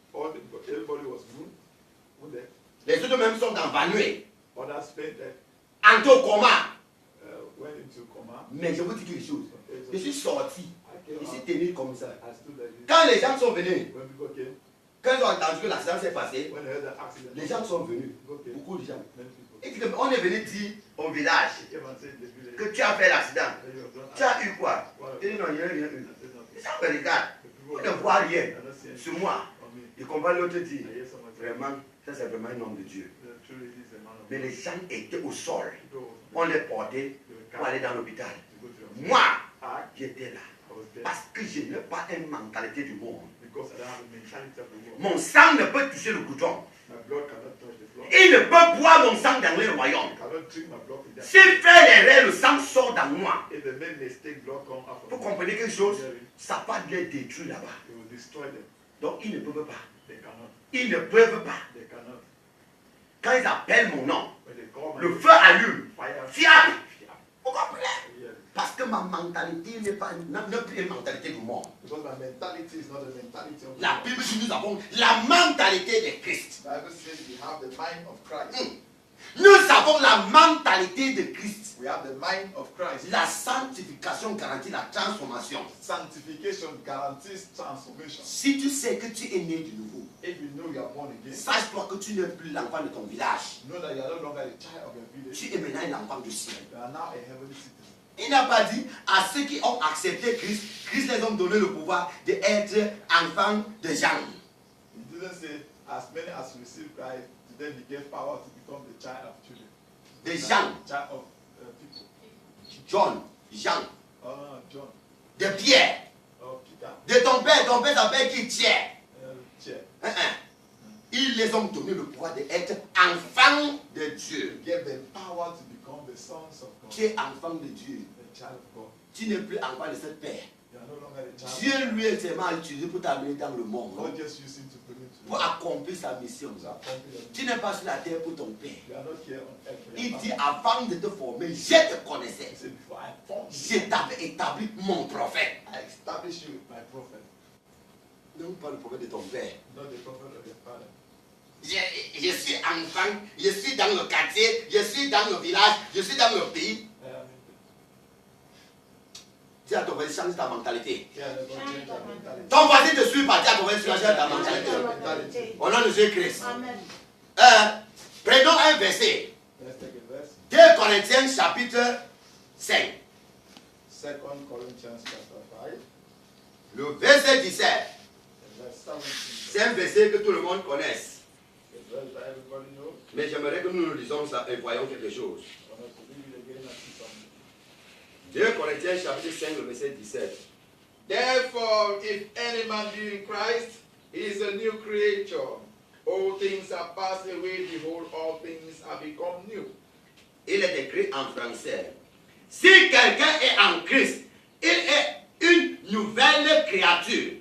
Everybody was wounded. Les autres même sont envanoués, Others fainted, entrés au coma. went into coma. Mais je vous dis quelque chose. Je suis sorti. I came Je suis out. tenu comme ça. I stood like this. Quand les gens sont venus, When people came, quand ils ont entendu que l'accident s'est passé, when they heard the accident, les gens sont venus. people came. Beaucoup de gens. Many people Et on est venu dire au village they came and said the village. que tu as fait l'accident. that you have done Tu as eu quoi? What? Il dit non, il n'y a rien eu. I said nothing. Les gens me regardent. The On people ne voit rien are not saying sur moi. on me. Ils comprennent l'autre dit. I hear someone say, Vraiment, ça c'est vraiment un homme de Dieu. truly he is a man of Mais God. les gens étaient au sol. People On les portait they were pour aller carried dans l'hôpital. to go to the Moi, I j'étais là. was there Parce que je n'ai pas une mentalité du monde. because I don't have the mentality of the world. Mon sang ne peut toucher le goudron. My blood cannot touch the floor. Il ne peut boire mon sang dans les royaumes. I cannot drink my blood in that. S'il fait l'erreur, le sang sort dans moi. If they make mistake, blood come out Vous from me. comprenez quelque chose? Ça va les détruire là-bas. It will destroy them. Donc ils ne peuvent pas. They cannot. Ils ne peuvent pas. They cannot. Quand ils appellent mon nom, When they call my le feu allume. fire, Fiable. Vous comprenez? yeah. Parce que ma mentalité n'est pas une mentalité du monde. Because my mentality is not the mentality of the La world. Bible dit nous avons la mentalité de Christ. The Bible says we have the mind of Christ. Nous avons la mentalité de Christ. We have the mind of Christ. La sanctification garantit la transformation. Sanctification guarantees transformation. Si tu sais que tu es né de nouveau, If you know you are born again, sache-toi que tu n'es plus l'enfant de ton village. know that you are no longer a child of your village. Tu es maintenant un enfant du ciel. You are now a heavenly citizen. Il n'a pas dit à ceux qui ont accepté Christ, Christ les a donné le pouvoir d'être enfants de gens. He didn't say, as many as receive Christ, to them he gave power to become the child of children. Des gens, Child of people. John, Jean, John, de Pierre, Peter, de ton père s'appelle qui Pierre. Chair. Ils les ont donné le pouvoir d'être enfants de Dieu. He gave them power to become the sons of God. Tu es enfant de Dieu. The child of God. Tu n'es plus enfant de cette père. You are no longer the child. Dieu lui est seulement utilisé pour t'amener dans le monde, God just used him to bring him to pour the accomplir sa mission. to accomplish them. Tu n'es pas sur la terre pour ton père. You are not here on earth for your Il dit father. avant de te former, je te connaissais. He said, before I formed Je you, t'avais établi mon prophète. I established you with my prophet, Non pas le prophète de ton père. not the prophet of your father. Je suis enfant, je suis dans le quartier, je suis dans le village, je suis dans le pays. Dis à ton voisin, change ta mentalité. Yeah, they're going to change their mentality. Ton voisin te suit pas, dis à ton voisin, change ta mentalité. Au nom de Jésus-Christ. Amen. Prenons un verset. Let's take a verse. 2 Corinthiens chapitre 5. 2 Corinthians chapter 5, Le verset 17. verse 17. C'est un verset que tout le monde connaisse. The verse that everybody knows. Mais j'aimerais que nous nous lisons ça et voyons quelque chose. I want us to read it again and see something. 2 Corinthiens chapitre 5, le verset 17. Therefore, if any man be in Christ, he is a new creature. All things are passed away, behold, all things are become new. Il est écrit en français. Si quelqu'un est en Christ, il est une nouvelle créature.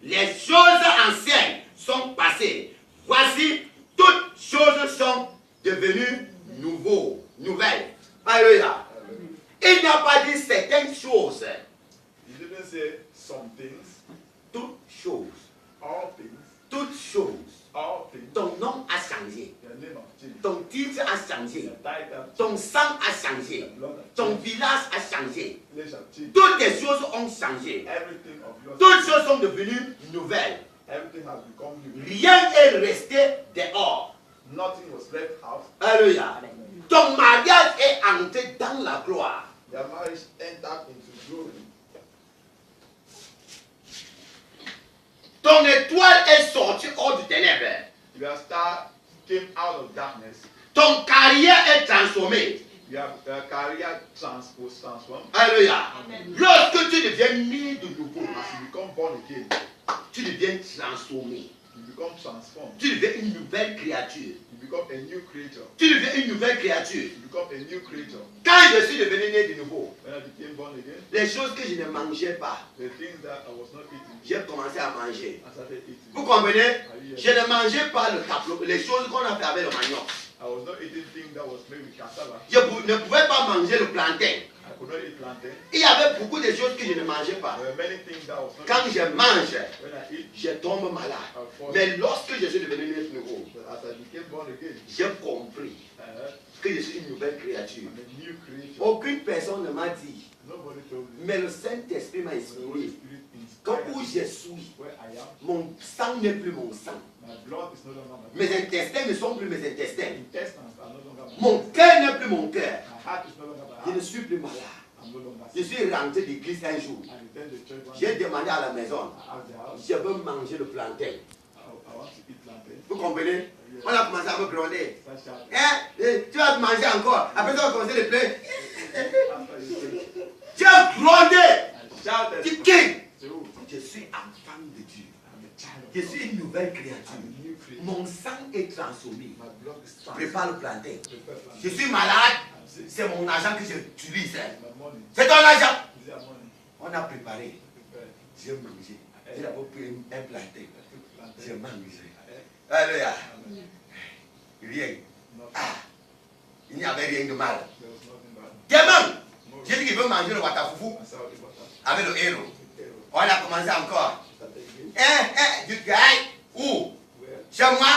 Les choses anciennes sont passées. Voici, toutes choses sont devenues nouvelles. Alléluia. Il n'a pas dit certaines choses. He didn't say some things, Toutes choses. all things, Toutes choses. all things. ton nom a changé, Your name has changed. ton titre a Your changé, title has ton changed. sang a changé, Your blood has ton changed. village a changé. Village has changed. Toutes les choses ont changé. Everything of yours. Toutes choses sont devenues nouvelles. Everything has become new. Rien n'est resté dehors. Nothing was left out. Alléluia. Ton mariage est entré dans la gloire. Your marriage entered into glory. Ton étoile est sortie hors du ténèbre. Your star came out of darkness. Ton carrière est transformée. Your career was transformed. Alléluia. Lorsque tu deviens né de nouveau, As you become born again, tu deviens transformé. you become transformed. Tu deviens une nouvelle créature. You become a new creature. Tu deviens une nouvelle créature. You become a new creature. Quand je suis devenu né de nouveau, When I became born again, les choses que je ne mangeais pas, the things that I was not eating, j'ai commencé à manger. I started eating. Vous comprenez? Je ne mangeais pas le tableau, les choses qu'on a fait avec le manioc. I was not eating things that was made with cassava. Je ne pouvais pas manger le plantain. I could not eat plantain. Il y avait beaucoup de choses que je ne mangeais pas. There were many things that I was not Quand eating. je mange, When I eat, je tombe malade. I fall. Mais lorsque je suis devenu né de nouveau, But as I became born again, j'ai compris que je suis une nouvelle créature. I'm a new creature. Aucune personne ne m'a dit, Nobody told me. mais le Saint-Esprit m'a The Holy inspiré. Spirit Quand inspired où me je suis, where I am. mon sang n'est plus mon sang. My blood is no longer my Mes blood. intestins ne sont plus mes intestins. Intestines are no longer my Mon blood. cœur n'est plus mon cœur. My heart is no longer my Je ne heart. suis plus malade. I'm no longer Je sick. suis rentré d'église un jour. I returned to church one J'ai day. demandé à la maison, I asked the house, je veux manger le plantain. I want to eat plantain. Vous comprenez? On a commencé à me gronder. Start shouting. Hein? Tu vas manger encore. Après ça, on a commencé à pleurer. After you say, J'ai grondé. I shouted. Tu quittes. Say, oh, Je suis enfant de Dieu. I'm a child of Je God. suis une nouvelle I'm créature. a new creature. Mon sang est transformé. My blood is transformed. Prépare le plantain. Prepare plantain. Je suis malade. I'm sick. C'est mon argent que j'utilise. Hein. My money. C'est ton argent. Is there money? On a préparé. Prepare. J'ai mangé. J'ai d'abord pris un plantain. I took plantain. J'ai mangé. I ate. Alléluia. Amen. Rien. Nothing. Ah. Il n'y avait rien de mal. There was nothing bad. Gamin. No. J'ai dit qu'il veut manger le watafoufou I saw the water. avec le héros. Okay. On a commencé encore. Started again. Du gars. Où? Where? C'est moi.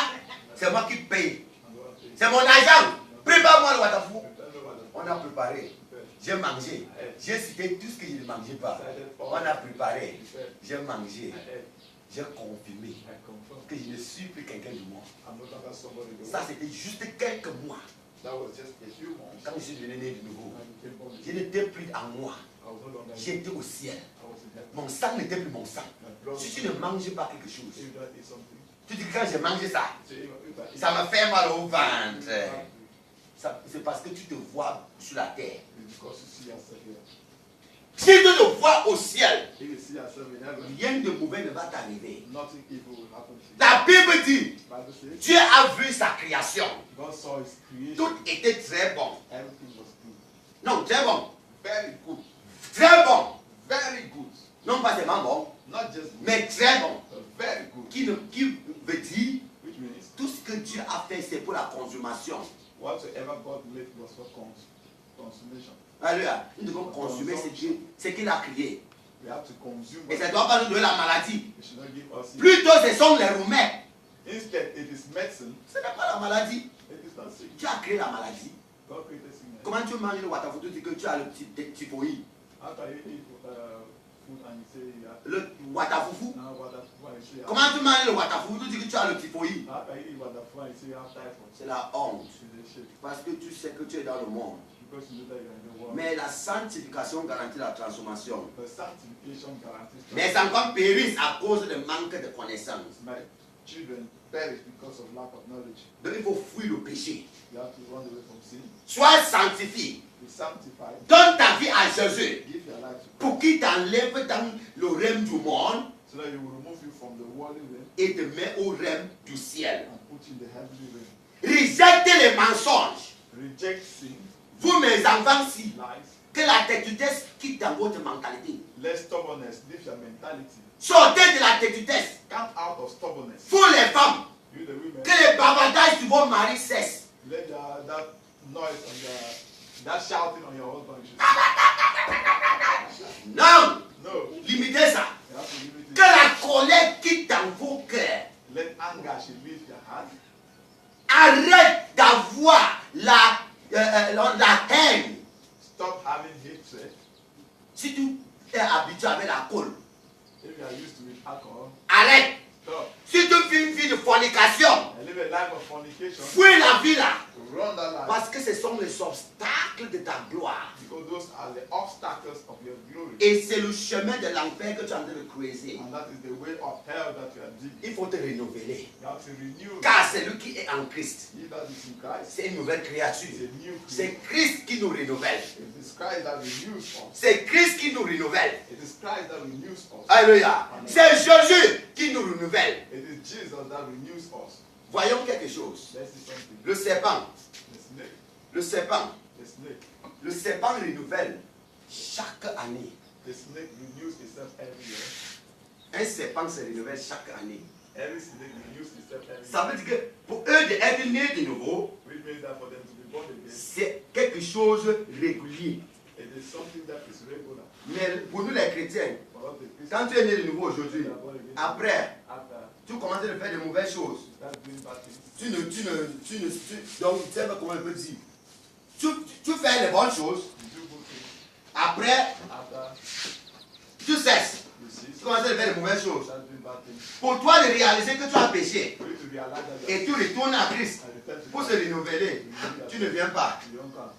C'est moi qui paye. I'm going to eat. C'est mon argent. Prépare-moi le watafoufou. Prepare the water. On a préparé. Prepare. J'ai mangé. J'ai cité tout ce que je ne mangeais pas. Decided On for. a préparé. Prepare. J'ai mangé. I ate. J'ai confirmé I confirmed. que je ne suis plus quelqu'un du monde. I'm no longer somebody. Ça, c'était juste quelques mois That was just a few months. quand je suis devenu né de nouveau. I became born Je again. n'étais plus en moi. I was no longer. J'étais au ciel. I was in heaven. Mon sang n'était plus mon sang. My blood. Si tu ne manges pas quelque chose, If you don't eat something, tu dis que quand j'ai mangé ça, say if I eat. ça me fait mal au ventre. It's C'est parce que tu te vois sur la terre. because you see yourself here. Si tu te vois au ciel, If you see yourself in heaven, rien de mauvais ne va t'arriver. nothing evil will happen to you. La Bible dit, Bible says Dieu a vu sa création. God saw His creation. Tout était très bon. Everything was good. Non, très bon. Very good. Très bon. Very good. Non pas seulement bon, Not just good, mais très bon. but very good. Qui veut dire, Which means tout ce que Dieu a fait, c'est pour la consommation. whatsoever God made was for consummation. Alléluia. Nous devons consommer ce qu'il a créé. We have to consume. Et ça ne what doit pas nous donner la maladie. It should not give us. Plutôt, ce sont les remèdes. Instead, it is medicine. Ce n'est pas la maladie. It is not sick. Tu as créé la maladie. God created sickness. Comment tu manges le watafoto, tu dis que tu as le typhoïde. How can you eat food and you say you have Le watafoufou. now what you say you have? Comment tu manges le watafoufou, tu dis que tu as le typhoïde. How can you eat what and you say you have typhoid? C'est la honte. It's a shame Parce que tu sais que tu es dans le monde. because you know that you're in the world. Mais la sanctification garantit la transformation. The sanctification guarantees. Mes enfants périssent à cause du manque de connaissances. My children perish because of lack of knowledge. Donc il faut fuir le péché. You have to run away from sin. Sois sanctifié. Be sanctified. Donne ta vie à Jésus Give your life to Christ pour qu'il t'enlève dans le règne du monde so that He will remove you from the worldly realm et te met au règne du ciel. and put you in the heavenly realm. Rejectez les mensonges. Reject sin, Vous, mes enfants-ci, lies, que la têtudesse quitte dans votre mentalité. let stubbornness leave your mentality. Sortez de la têtudesse. Come out of stubbornness. Vous, les femmes, You the women, que les bavardages sur vos maris cessent. let that noise and that shouting on your husband. Non, No, limitez ça. you have to limit Que it. la colère quitte dans vos cœurs. Let anger should leave your heart. Arrête d'avoir la haine. Stop having hatred. Si tu es habitué avec l'alcool, If you are used to with alcohol, arrête. stop. Si tu vis une vie de fornication, And live a life of fornication. fuis la vie là. Run that life. Parce que ce sont les obstacles de ta gloire. Because those are the obstacles of your glory. Et c'est le chemin de l'enfer que tu es en train de creuser. And that is the way of hell that you are digging. Il faut te renouveler. You have to renew. Car celui qui est en Christ, He that is in Christ c'est une nouvelle is créature. a new C'est creature. Christ qui nous renouvelle. It is Christ that renews us. C'est Christ qui nous renouvelle. It is Christ that renews us. Alléluia. C'est Jésus qui nous renouvelle. It is Jesus that renews us. Voyons quelque chose. Let's see something. Le serpent. The snake. Le serpent. The snake. Le serpent renouvelle chaque année. The snake renews itself every year. Un serpent se renouvelle chaque année. Every snake renews itself every Ça year. veut dire que pour eux d'être nés de nouveau, Which means that for them to be born again, c'est quelque chose de régulier. it is something that is regular. Mais pour nous les chrétiens, For us the Christians, quand tu es né de nouveau aujourd'hui, we are born again. après, After tu commences à faire de mauvaises choses. you start doing bad things, Donc, tu sais pas comment on peut dire. Tu fais les bonnes choses, you do good things. après, After tu cesses. you cease, Tu commences à faire de mauvaises you choses. start doing bad things. Pour toi de réaliser que tu as péché For you to realize that et tu retournes à Christ and return to pour se Christ, renouveler, tu ne viens pas. you don't come.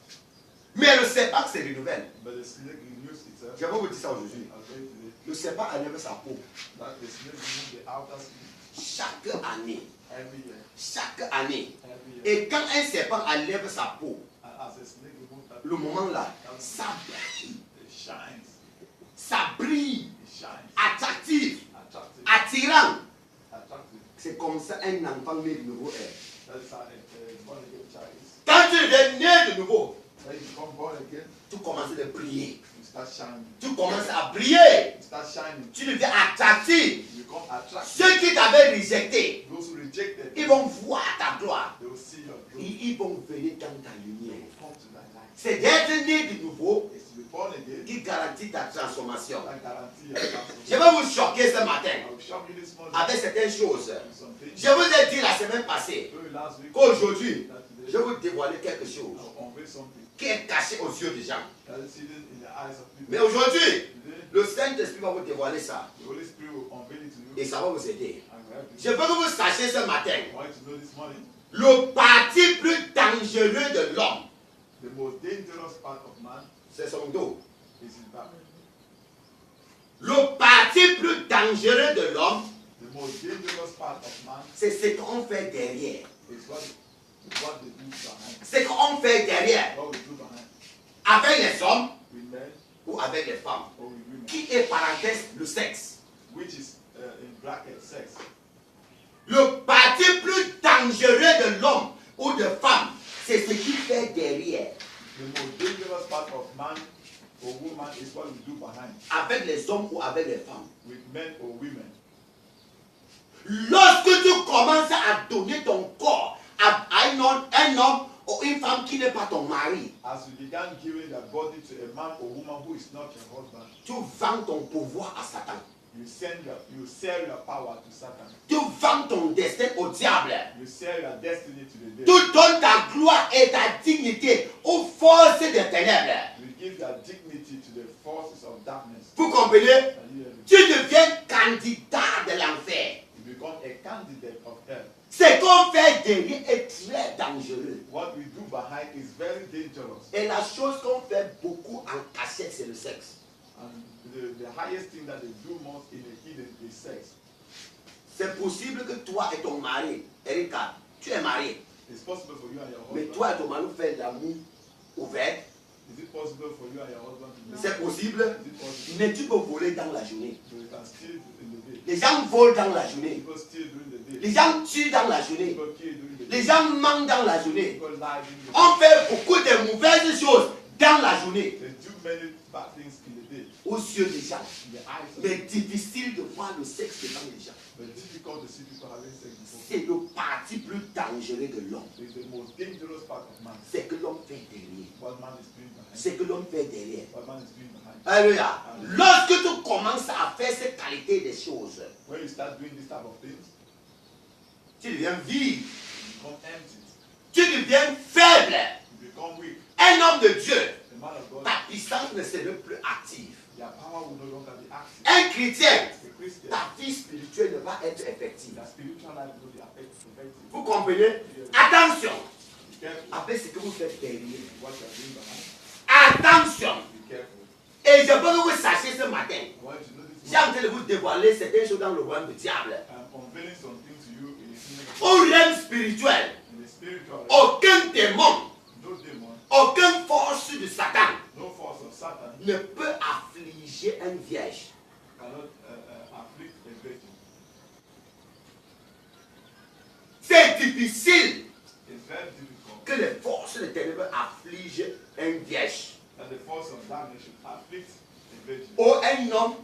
Mais le serpent se renouvelle. But the snake renews itself. Je vais vous dire ça aujourd'hui. I'll tell you today Le serpent enlève sa peau that the snake removes the outer skin chaque année. every year. Chaque année. Every year. Et quand un serpent enlève sa peau, And as a snake removes that, le moment là, ça brille. it shines. Ça brille. It shines. Attractif. Attractive. Attirant. Attractive. C'est comme ça un enfant né de nouveau est. That is how a born again child is. Quand tu es né de nouveau, When you become born again, tu commences à briller. you start shining. Tu commences à briller. You start shining. Tu deviens attractif. You become attractive. Ceux qui t'avaient rejeté, Those who rejected ils you, vont voir ta gloire. they will see your glory. Ils vont venir dans ta They lumière. will come to thy light. C'est d'être né de nouveau It's to be born again qui garantit ta transformation. that guarantee your transformation. Je vais vous choquer ce matin I will shock you this morning avec certaines choses. with some things. Je vous ai dit la semaine passée Told you last week qu'aujourd'hui, that today je vais vous dévoiler quelque I chose will unveil something qui est caché aux yeux des gens. that is hidden in the eyes of people. Mais aujourd'hui, Today, le Saint-Esprit va vous dévoiler ça the Holy Spirit will unveil it to you et ça va vous aider. and will help Je you. veux que vous sachiez ce matin, I want you to know this morning le parti plus dangereux de l'homme, the most dangerous part of man c'est son dos. is his back. Le parti plus dangereux de l'homme, The most dangerous part of man c'est ce qu'on fait derrière. is what they do behind. Ce qu'on fait derrière, What we do behind. avec les hommes With men ou avec les femmes. or with women. Qui est parenthèse le sexe. Which is in bracket sex. Le parti plus dangereux de l'homme ou de femme, c'est ce qu'il fait derrière, The most dangerous part of man or woman is what we do behind. avec les hommes ou avec les femmes. With men or women. Lorsque tu commences à donner ton corps à un homme ou une femme qui n'est pas ton mari, As you began giving your body to a man or woman who is not your husband, tu vends ton pouvoir à Satan. you sell your power to Satan. Tu vends ton destin au diable. You sell your destiny to the Tu devil. donnes ta gloire et ta dignité aux forces des ténèbres. You give your dignity to the forces of darkness. Vous comprenez? Can you hear me? Tu deviens candidat de l'enfer. You become a candidate of hell. Ce qu'on fait derrière est très dangereux. What we do behind is very dangerous. Et la chose qu'on fait beaucoup en cachette, c'est le sexe. And the highest thing that they do most in the hidden is sex. C'est possible que toi et ton mari, Erika, tu es marié, It's possible for you and your mais husband. toi et ton mari faites l'amour ouvert. Is it possible for you and your husband to do C'est possible, Is it possible? mais tu peux voler dans la journée. So you can steal in the day. Les gens volent dans la journée. People steal during the day. Les gens tuent dans la journée. People kill during the Les day. gens mentent dans la journée. People lie during the day. On fait beaucoup de mauvaises choses dans la journée They do many bad things in the day. aux yeux des gens. In the eyes of Mais difficile de voir le sexe devant les gens. But it's difficult to see people having sex before. C'est le parti plus dangereux de l'homme. It's the most dangerous part of man. C'est que l'homme fait derrière. What man is doing behind. C'est que l'homme fait derrière. What man is doing behind. Alléluia. Lorsque tu commences à faire cette qualité des choses, When you start doing this type of things, tu deviens vide. you become empty. Tu deviens faible. You become weak. Un homme de Dieu, The man of God, ta puissance ne serait plus active. their power will no longer be active. Un chrétien, A Christian, ta vie spirituelle ne va être effective. their spiritual life will be effective. Vous comprenez? Attention Be careful avec ce que vous faites derrière. what you are doing behind. Attention. Be careful. Et je veux que vous sachiez ce matin, I want you to know this. j'ai en train de vous dévoiler certaines choses dans le royaume du diable. I'm unveiling something to you in the kingdom Au règne spirituel, in the spiritual realm. aucun démon, No demon, aucune force de Satan no force of Satan ne peut affliger un vierge. cannot afflict a virgin. C'est difficile It's very difficult que les forces de ténèbres affligent un vierge that the force of darkness should afflict a virgin ou un homme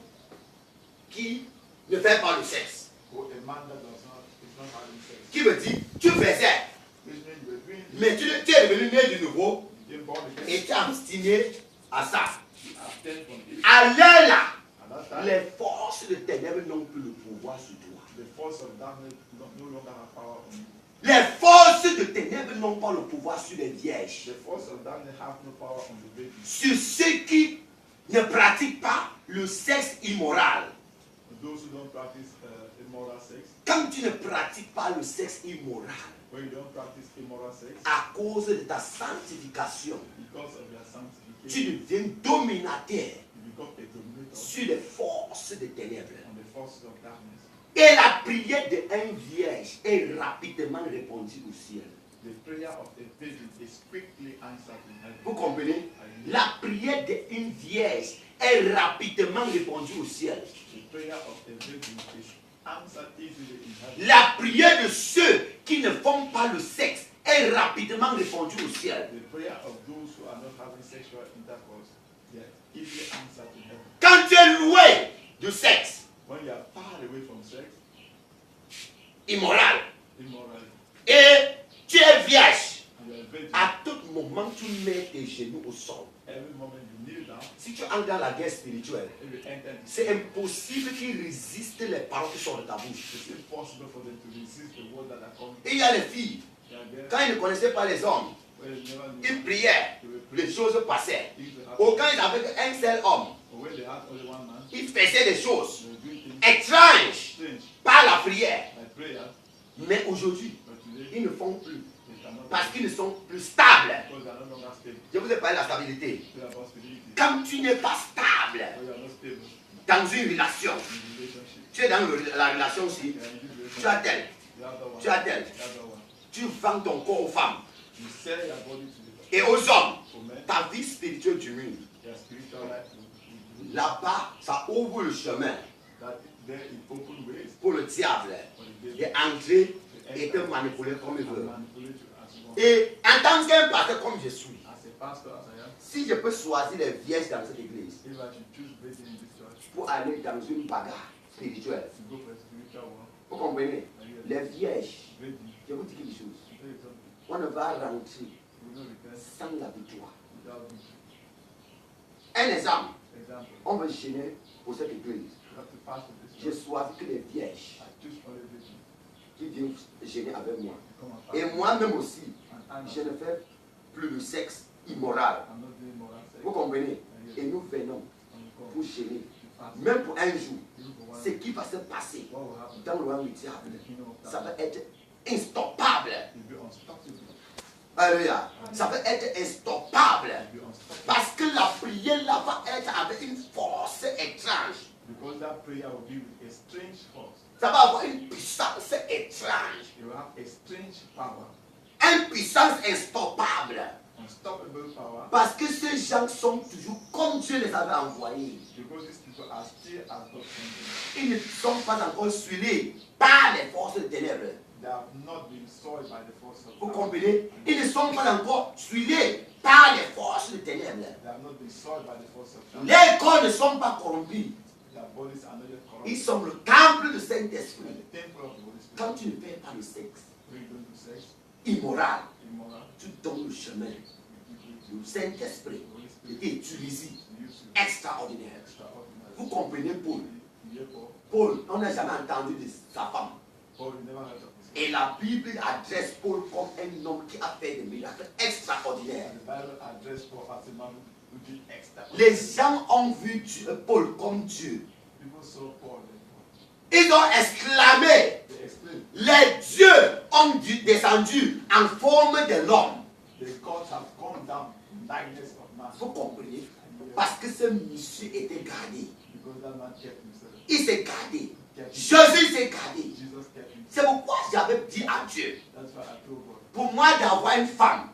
qui ne fait pas le sexe. or a man that is not having sex. Qui me dit, tu faisais, Which means you were doing this, mais tu es devenu né de nouveau you came born again, et tu es obstiné à ça. you abstain from it. À l'heure là, At that time, les forces de ténèbres n'ont plus le pouvoir sur toi. the force of darkness no longer have power on you. Les forces de ténèbres n'ont pas le pouvoir sur les vierges. The force of darkness have no power on the virgin. Sur ceux qui ne pratiquent pas le sexe immoral. Those who don't practice immoral sex, Quand tu ne pratiques pas le sexe immoral, when you don't practice immoral sex, à cause de ta sanctification, because of your tu sanctification, deviens dominateur you become a dominator sur les forces des ténèbres. on the forces of darkness. Et la prière d'un vierge est rapidement répondue au ciel. The prayer of a virgin is quickly answered in heaven. Vous comprenez? La prière d'une vierge est rapidement répondue au ciel. The prayer of a virgin is answered easily in heaven. La prière de ceux qui ne font pas le sexe est rapidement répondue au ciel. The prayer of those who are not having sexual intercourse, they are easily answered in heaven. Quand tu es loin du sexe When you are far away from sex, immoral immorality, et tu es vierge, and you are a virgin, à tout moment tu mets tes genoux au sol. every moment you kneel down, Si tu entres dans la guerre spirituelle, if you enter, c'est impossible qu'ils résistent les paroles qui sortent de ta bouche. it's impossible for them to resist the words that are coming. Et il y a les filles, They are there, quand ils ne connaissaient pas les hommes, when you never knew, ils priaient, they will pray, les choses passaient. things will Ou happen. quand ils avaient un seul homme, Or when they had only one man, ils faisaient des choses they will do things étranges strange par la prière. by prayer, Mais aujourd'hui, but today ils ne font plus they cannot parce qu'ils ne sont plus stables. because they are no longer stable. Je vous ai parlé de la stabilité. Pray about stability. Quand tu n'es pas stable When you are not stable dans une relation, in relationship, tu es dans la relation aussi, you are in this tu as relationship, tel, the other one, tu as tel, the other one. tu vends ton corps aux femmes You sell your body to et aux hommes. for men, Ta vie spirituelle diminue. your spiritual life will Là-bas, ça ouvre le chemin that there is open ways pour le diable for the devil d'entrer to et te enter manipuler comme il and veut. manipulate you as you want. Et en tant qu'un pasteur comme je suis, As a pastor, as I am, si je peux choisir les vierges dans cette église if I should choose virgin in this church pour aller dans une bagarre spirituelle, to go for a spiritual one, vous comprenez? Les vierges, virgin, je vous dis quelque chose, tell you something, on ne va rentrer you will not return sans la victoire. without victory. Un exemple, Example, on veut gêner pour cette église. you have to pass with this J'ai church. choisi que les vierges I choose only virgin qui viennent gêner avec moi. to come and Et pass. moi-même aussi, And je ne fais plus le sexe immoral. I'm not doing moral sex. Vous comprenez? And Et yet, nous venons when you come pour gêner. to fast, Même pour un jour, even for one ce qui va se passer what will happen dans le royaume du in diable, the kingdom of ça darkness va être instoppable. will be unstoppable. Alléluia. Ça va être instoppable. Will be unstoppable. Parce que la prière là va être avec une force étrange. Because that prayer will be with a strange force. Ça va avoir une puissance étrange. It will have a strange power, Une puissance instoppable. unstoppable power, Parce que ces gens sont toujours comme Dieu les avait envoyés. because these people are still as God sent them. Ils ne sont pas encore suivis par les forces des ténèbres. They have not been soiled by the force of Vous darkness. comprenez? Ils ne sont pas encore suivis par les forces des ténèbres. They have not been soiled by the force of darkness. Les corps ne sont pas corrompus. Their bodies are not yet Ils corrupt. sont le temple du And Saint-Esprit. the temple of the Holy Spirit. Quand tu ne fais pas le sexe When you don't do sex, immoral, immoral, tu donnes le chemin. Le Saint-Esprit the Holy Spirit est utilisé will use you extraordinaire. extraordinarily. Vous comprenez Paul? You hear Paul? Paul, on n'a jamais entendu de sa femme. Paul, you never heard of his Et la Bible adresse Paul comme un homme qui a fait des miracles extraordinaires. Les gens ont vu Paul comme Dieu. Ils ont exclamé, les dieux ont descendu en forme de l'homme. Vous comprenez? Parce que ce monsieur était gardé. Il s'est gardé. Jésus s'est gardé. C'est pourquoi j'avais dit à Dieu, pour moi d'avoir une femme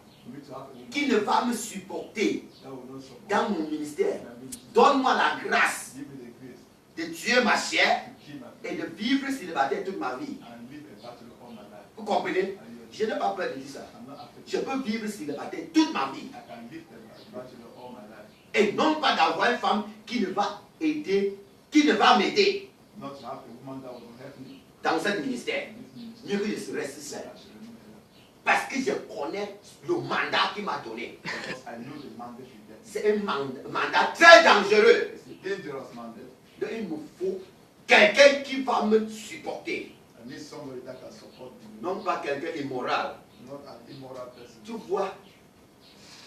qui ne va me supporter dans mon ministère, donne-moi la grâce de tuer ma chair et de vivre célibataire toute ma vie. Vous comprenez? Je n'ai pas peur de dire ça. Je peux vivre célibataire toute ma vie. Et non pas d'avoir une femme qui ne va aider, qui ne va m'aider dans ce ministère. Mieux que je reste seul. Parce que je connais le mandat qu'il m'a donné. C'est un mandat très dangereux. Donc il me faut quelqu'un qui va me supporter. Non pas quelqu'un immoral. Tu vois,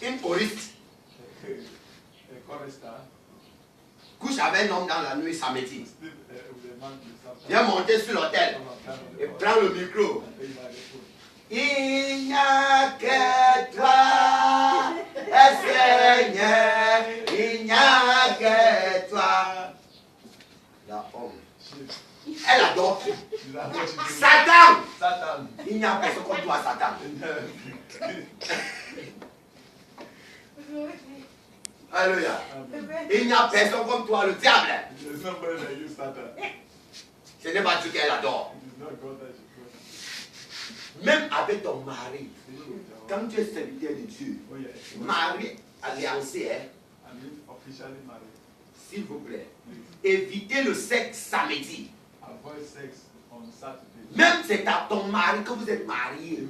une choriste couche avec un homme dans la nuit samedi. Viens monter sur l'autel et prends le micro. Il n'y a que toi, Seigneur, il n'y a que toi. La homme, elle adore. Satan, il n'y a personne comme toi, Satan. Alléluia. Il n'y a personne comme toi, le diable. Ce n'est pas Dieu qu'elle adore. Même avec ton mari, quand tu es serviteur de Dieu, mari alliancé, s'il vous plaît, évitez le sexe samedi. Même c'est à ton mari que vous êtes marié,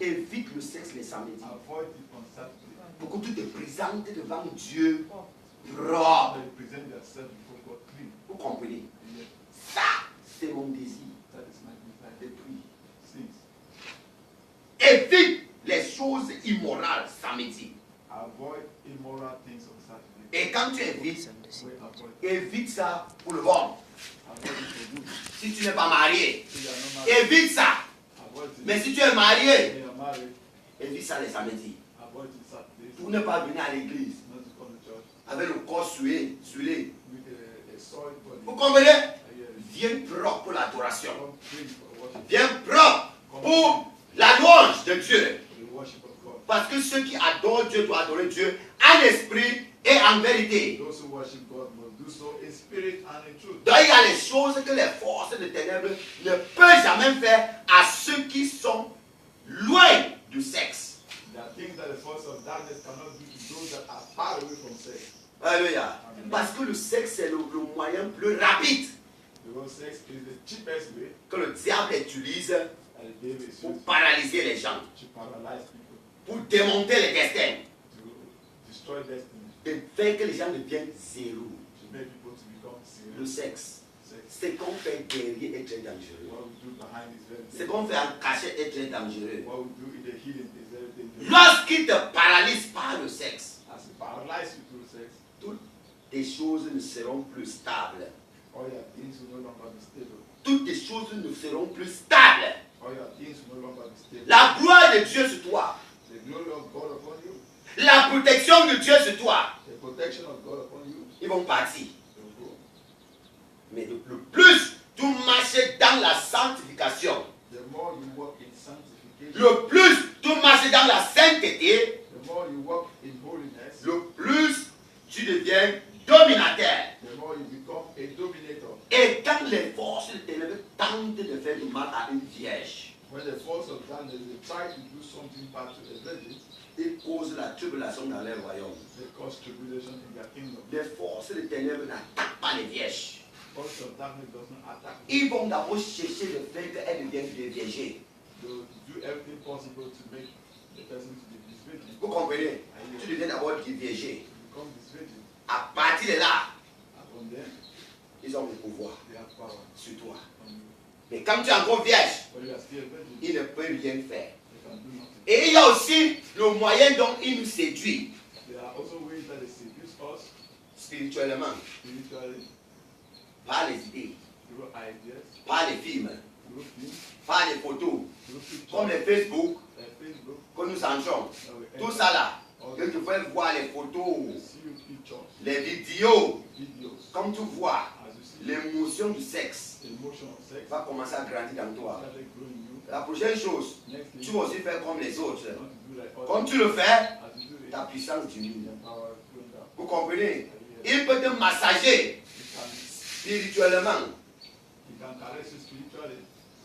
évite le sexe les samedis. Pour que tu te présentes devant Dieu propre. Vous comprenez? Ça, c'est mon désir. Depuis. Évite les choses immorales samedi. Et quand tu évites, évite ça pour le bon. Si tu n'es pas marié, évite ça. Mais si tu es marié, évite ça les samedis. Pour ne pas venir à l'église avec le corps sué. Vous comprenez? Viens propre pour l'adoration. Viens propre pour la louange de Dieu. Parce que ceux qui adorent Dieu doivent adorer Dieu en esprit et en vérité. Donc il y a les choses que les forces de ténèbres ne peuvent jamais faire à ceux qui sont loin du sexe. Alléluia. Parce que le sexe c'est le moyen plus rapide que le diable utilise pour paralyser les gens, pour démonter les destins, de faire que les gens deviennent zéro. Le sexe, ce qu'on fait derrière est très dangereux. Ce qu'on fait en cachette est très dangereux. Lorsqu'il te paralyse par le sexe, toutes les choses ne seront plus stables. Toutes les choses ne seront plus stables. La gloire de Dieu sur toi. La protection de Dieu sur toi. Ils vont partir. Mais le plus tu marches dans la sanctification, le plus tu marches dans la sainteté, le plus tu deviens dominateur. Et quand les forces de ténèbres tentent de faire du mal à une vierge, ils causent la tribulation dans leur royaume. Les forces de ténèbres n'attaquent pas les vierges. Ils vont d'abord chercher le fait qu'elles deviennent des vierges. Vous comprenez? Tu deviens d'abord des vierges. À partir de là, ils ont le pouvoir sur toi. Mais quand tu es encore vierge, But you are still a virgin. il ne peut rien faire. You can do nothing. Et il y a aussi le moyen dont il nous séduit There are also ways that they seduce us spirituellement, spiritually par les idées, through ideas, par les films, through films, par les photos, through pictures, comme les Facebook Facebook. que nous entrons. that we Tout enter. ça là, All que tu peux voir les photos, you see your pictures, les vidéos, videos, comme tu vois, as you see l'émotion du sexe the emotion of sex va commencer à grandir dans toi. started growing in you. La prochaine chose, Next thing, tu vas aussi faire comme les autres. you want to do like Comme others. tu le fais, As you do it, ta puissance diminue. your power is going down. Vous comprenez? You Il peut te massager can, spirituellement. you can caress you spiritually.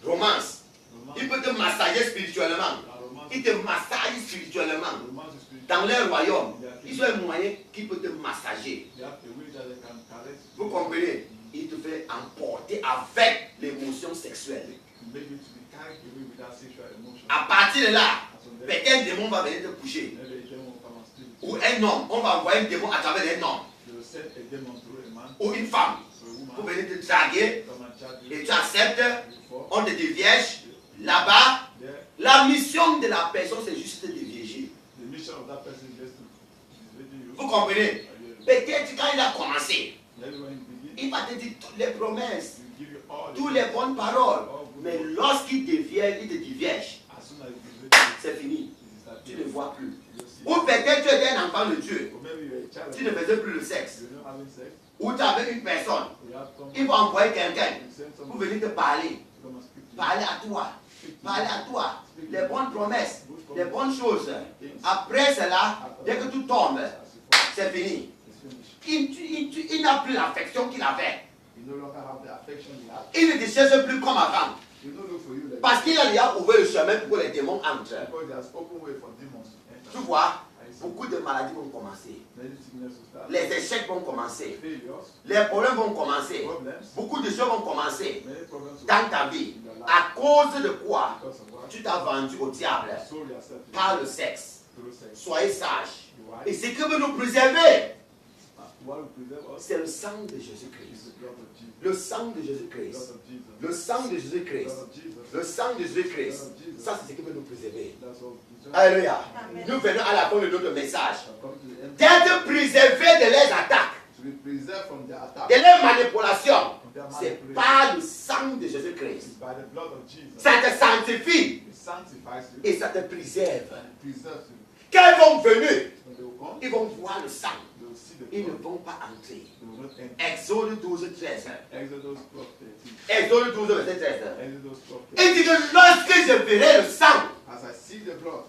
Romance. Romance, Il peut te massager spirituellement. romance, Il te massage spirituellement. romance is spiritual. Dans leur royaume, ils ont un moyen qui peut te massager. They have a way that they can caress Vous comprenez? Il te fait emporter avec l'émotion sexuelle. to make you to be carried away with that sexual emotion. À partir de là, And from there, peut-être un démon va venir te coucher. maybe a demon will come and steal it. Ou un homme, on va envoyer un démon à travers un homme. They will send a demon through a man Ou une femme. or a Pour woman venir te draguer. come and charge Et you tu acceptes. before. On te dévierge. Là-bas, There, la mission de la personne, c'est juste de dévierger. the mission of that person is just to dissuade you. Vous comprenez? Peut-être quand il a commencé, Maybe when you begin, il va te dire toutes les promesses, you give you all toutes the les bonnes paroles. all good Mais words. lorsqu'il dévierge, il te dévierge. As soon as you dissuade C'est fini. you, it is that Tu ne vois plus. you see. Ou peut-être tu étais un enfant de Dieu. Or maybe you're a child. Tu ne faisais plus le sexe. You're not having sex. Ou tu avais une personne. You have someone. Il va envoyer quelqu'un You send pour someone venir te parler. to come and speak to you. Parler à toi. Speak to Parler you. à toi. Les bonnes promesses. Good Les promises. bonnes choses. Things. Après cela, dès que tout tombe, As you fall, c'est fini. it's finished. Il n'a plus l'affection qu'il avait. You no longer have the affection you had. Il ne te cherche plus comme avant. You don't look for you like Parce qu'il a déjà ouvert le chemin pour que les démons entrent. because there's open way for demons to enter. Tu vois, I see. beaucoup de maladies vont commencer. Many sickness will start. Les échecs vont commencer. Failures, Les problèmes vont commencer. problems, Beaucoup de choses vont commencer many problems will dans ta vie. in your life À cause de quoi because of what? tu t'as vendu au diable You sold yourself to par le sexe. through sex. Soyez sages. You are. Et ce qui veut nous préserver, What will preserve us c'est le sang de is Jésus-Christ. the blood of Jesus. Le sang de The Jésus-Christ. blood of Jesus. Le sang de The Jésus-Christ. blood of Jesus. Le sang de Jésus-Christ. Ça, c'est ce qui veut nous préserver. That's all. Alléluia. Amen. Nous venons à la fin de notre message. Shall come to the end. D'être préservé de leurs attaques, To be preserved from their attack. de leurs manipulations. From their C'est manipulation. par le sang de Jésus-Christ. It's by the blood of Jesus. Ça te sanctifie It sanctifies you et ça te préserve. and preserves you. Quand ils vont venir, When they will come, ils vont voir le sang. they will see the Ils ne blood. vont pas entrer. They will not enter. Exode 12, 13. Exodus 12:13. Exode 12, verset 13. Exodus 12:13. Il dit que lorsque je verrai le sang, As I see the blood,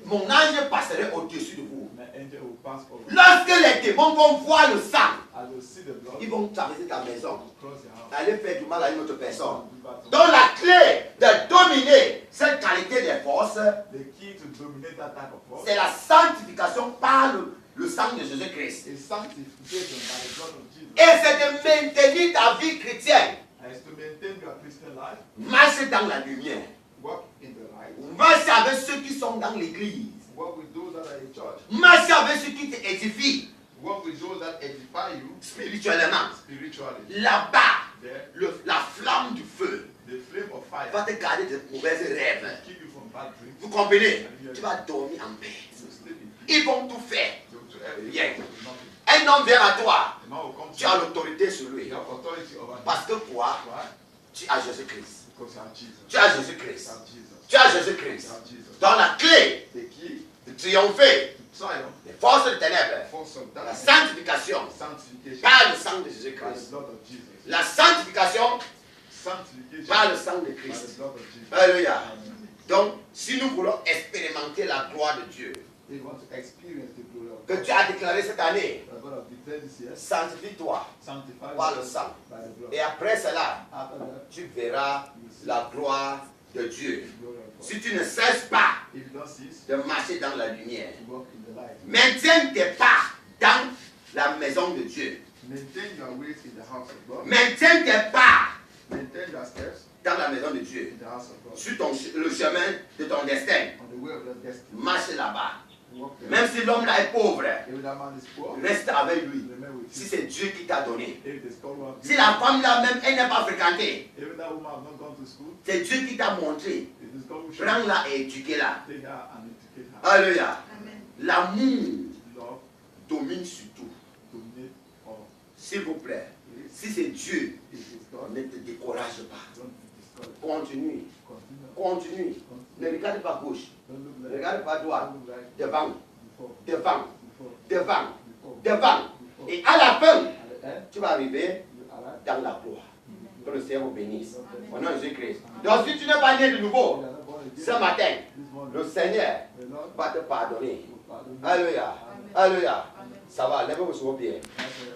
mon ange passerait au-dessus de vous. my angel will pass over. Lorsque les démons vont voir le sang, As they see the blood, ils vont traverser ta maison, cross your house. aller faire du mal à une autre personne. Do battle. Donc la clé de dominer cette qualité des forces, The key to dominate that type of force c'est la sanctification par le sang de Jésus-Christ. is sanctification by the blood of Jesus. Et c'est de maintenir ta vie chrétienne. And it's to maintain your Christian life, Marche dans la lumière. walk in the light, Marche avec ceux qui sont dans l'église. walk with those that are in church, Marche avec ceux qui t'édifient walk with those that edify you spirituellement. spiritually. Là-bas, There, la flamme du feu the flame of fire va te garder de mauvais rêves. keep you from bad dreams. Vous comprenez? Tu vas dormir en paix. You sleep in peace. Ils vont tout faire. You do everything. Rien. You do nothing. Un homme vient à toi. The man will come Tu to as you. l'autorité sur lui. You have authority over him. Parce que quoi? Why? Tu as Jésus-Christ. Because you are Jesus. Tu as You Jésus-Christ. are Jesus. Tu as You Jésus-Christ. are Jesus. Dans la clé The key de triompher to triumph, des forces de ténèbres, force of la darkness, sanctification sanctification par le sang de by the Jésus-Christ. blood of Jesus. La sanctification Sanctification par le sang de by the Christ. blood of Jesus. Alléluia. Amen. Donc, si nous voulons expérimenter la gloire de Dieu, If you want to experience the glory of que God, tu as déclaré cette année, the God of declared this year, sanctifie-toi sanctify par le you sang. by the blood. Et après cela, After that, tu verras la gloire de Dieu. the glory of God. Si tu ne cesses pas If you don't cease de marcher dans la lumière, to walk in the light, maintiens tes pas dans la maison de Dieu. maintain your ways in the house of God, Maintiens tes pas maintain your steps dans la maison de Dieu. in the house of God, Sur le chemin de ton destin, on the way of your destiny. marche là-bas. Walk there. Même si l'homme là est pauvre, If that man is poor, reste avec lui. remain with Si him. c'est Dieu qui t'a donné. If it is God who has Si given la femme là même, elle n'est pas fréquentée, you, if that woman has not gone to school, c'est Dieu qui t'a montré. it is God who should Prends-la et éduquez-la. take her and educate her. Alléluia. Amen. L'amour Love, domine sur tout. dominate all. S'il vous plaît, si c'est Dieu, It is God. ne te décourage pas. Don't be discouraged. Continue. Continue. Continue. Ne regarde pas gauche. Don't look Ne like. regarde pas droite. Don't look like Devant. before. Devant. Before. Devant. Before. Devant. Before. Et à la fin, At the end, tu vas arriver you arrive. dans la gloire. Que le Seigneur vous bénisse. Amen. Au nom de Jésus-Christ. Donc si tu n'es pas né de nouveau, You are not born again. ce matin, This morning, le Seigneur the Lord va te pardonner. will pardon you. Alléluia. Amen. Alléluia. Amen. Ça va, lève-vous sur vos pieds. Amen.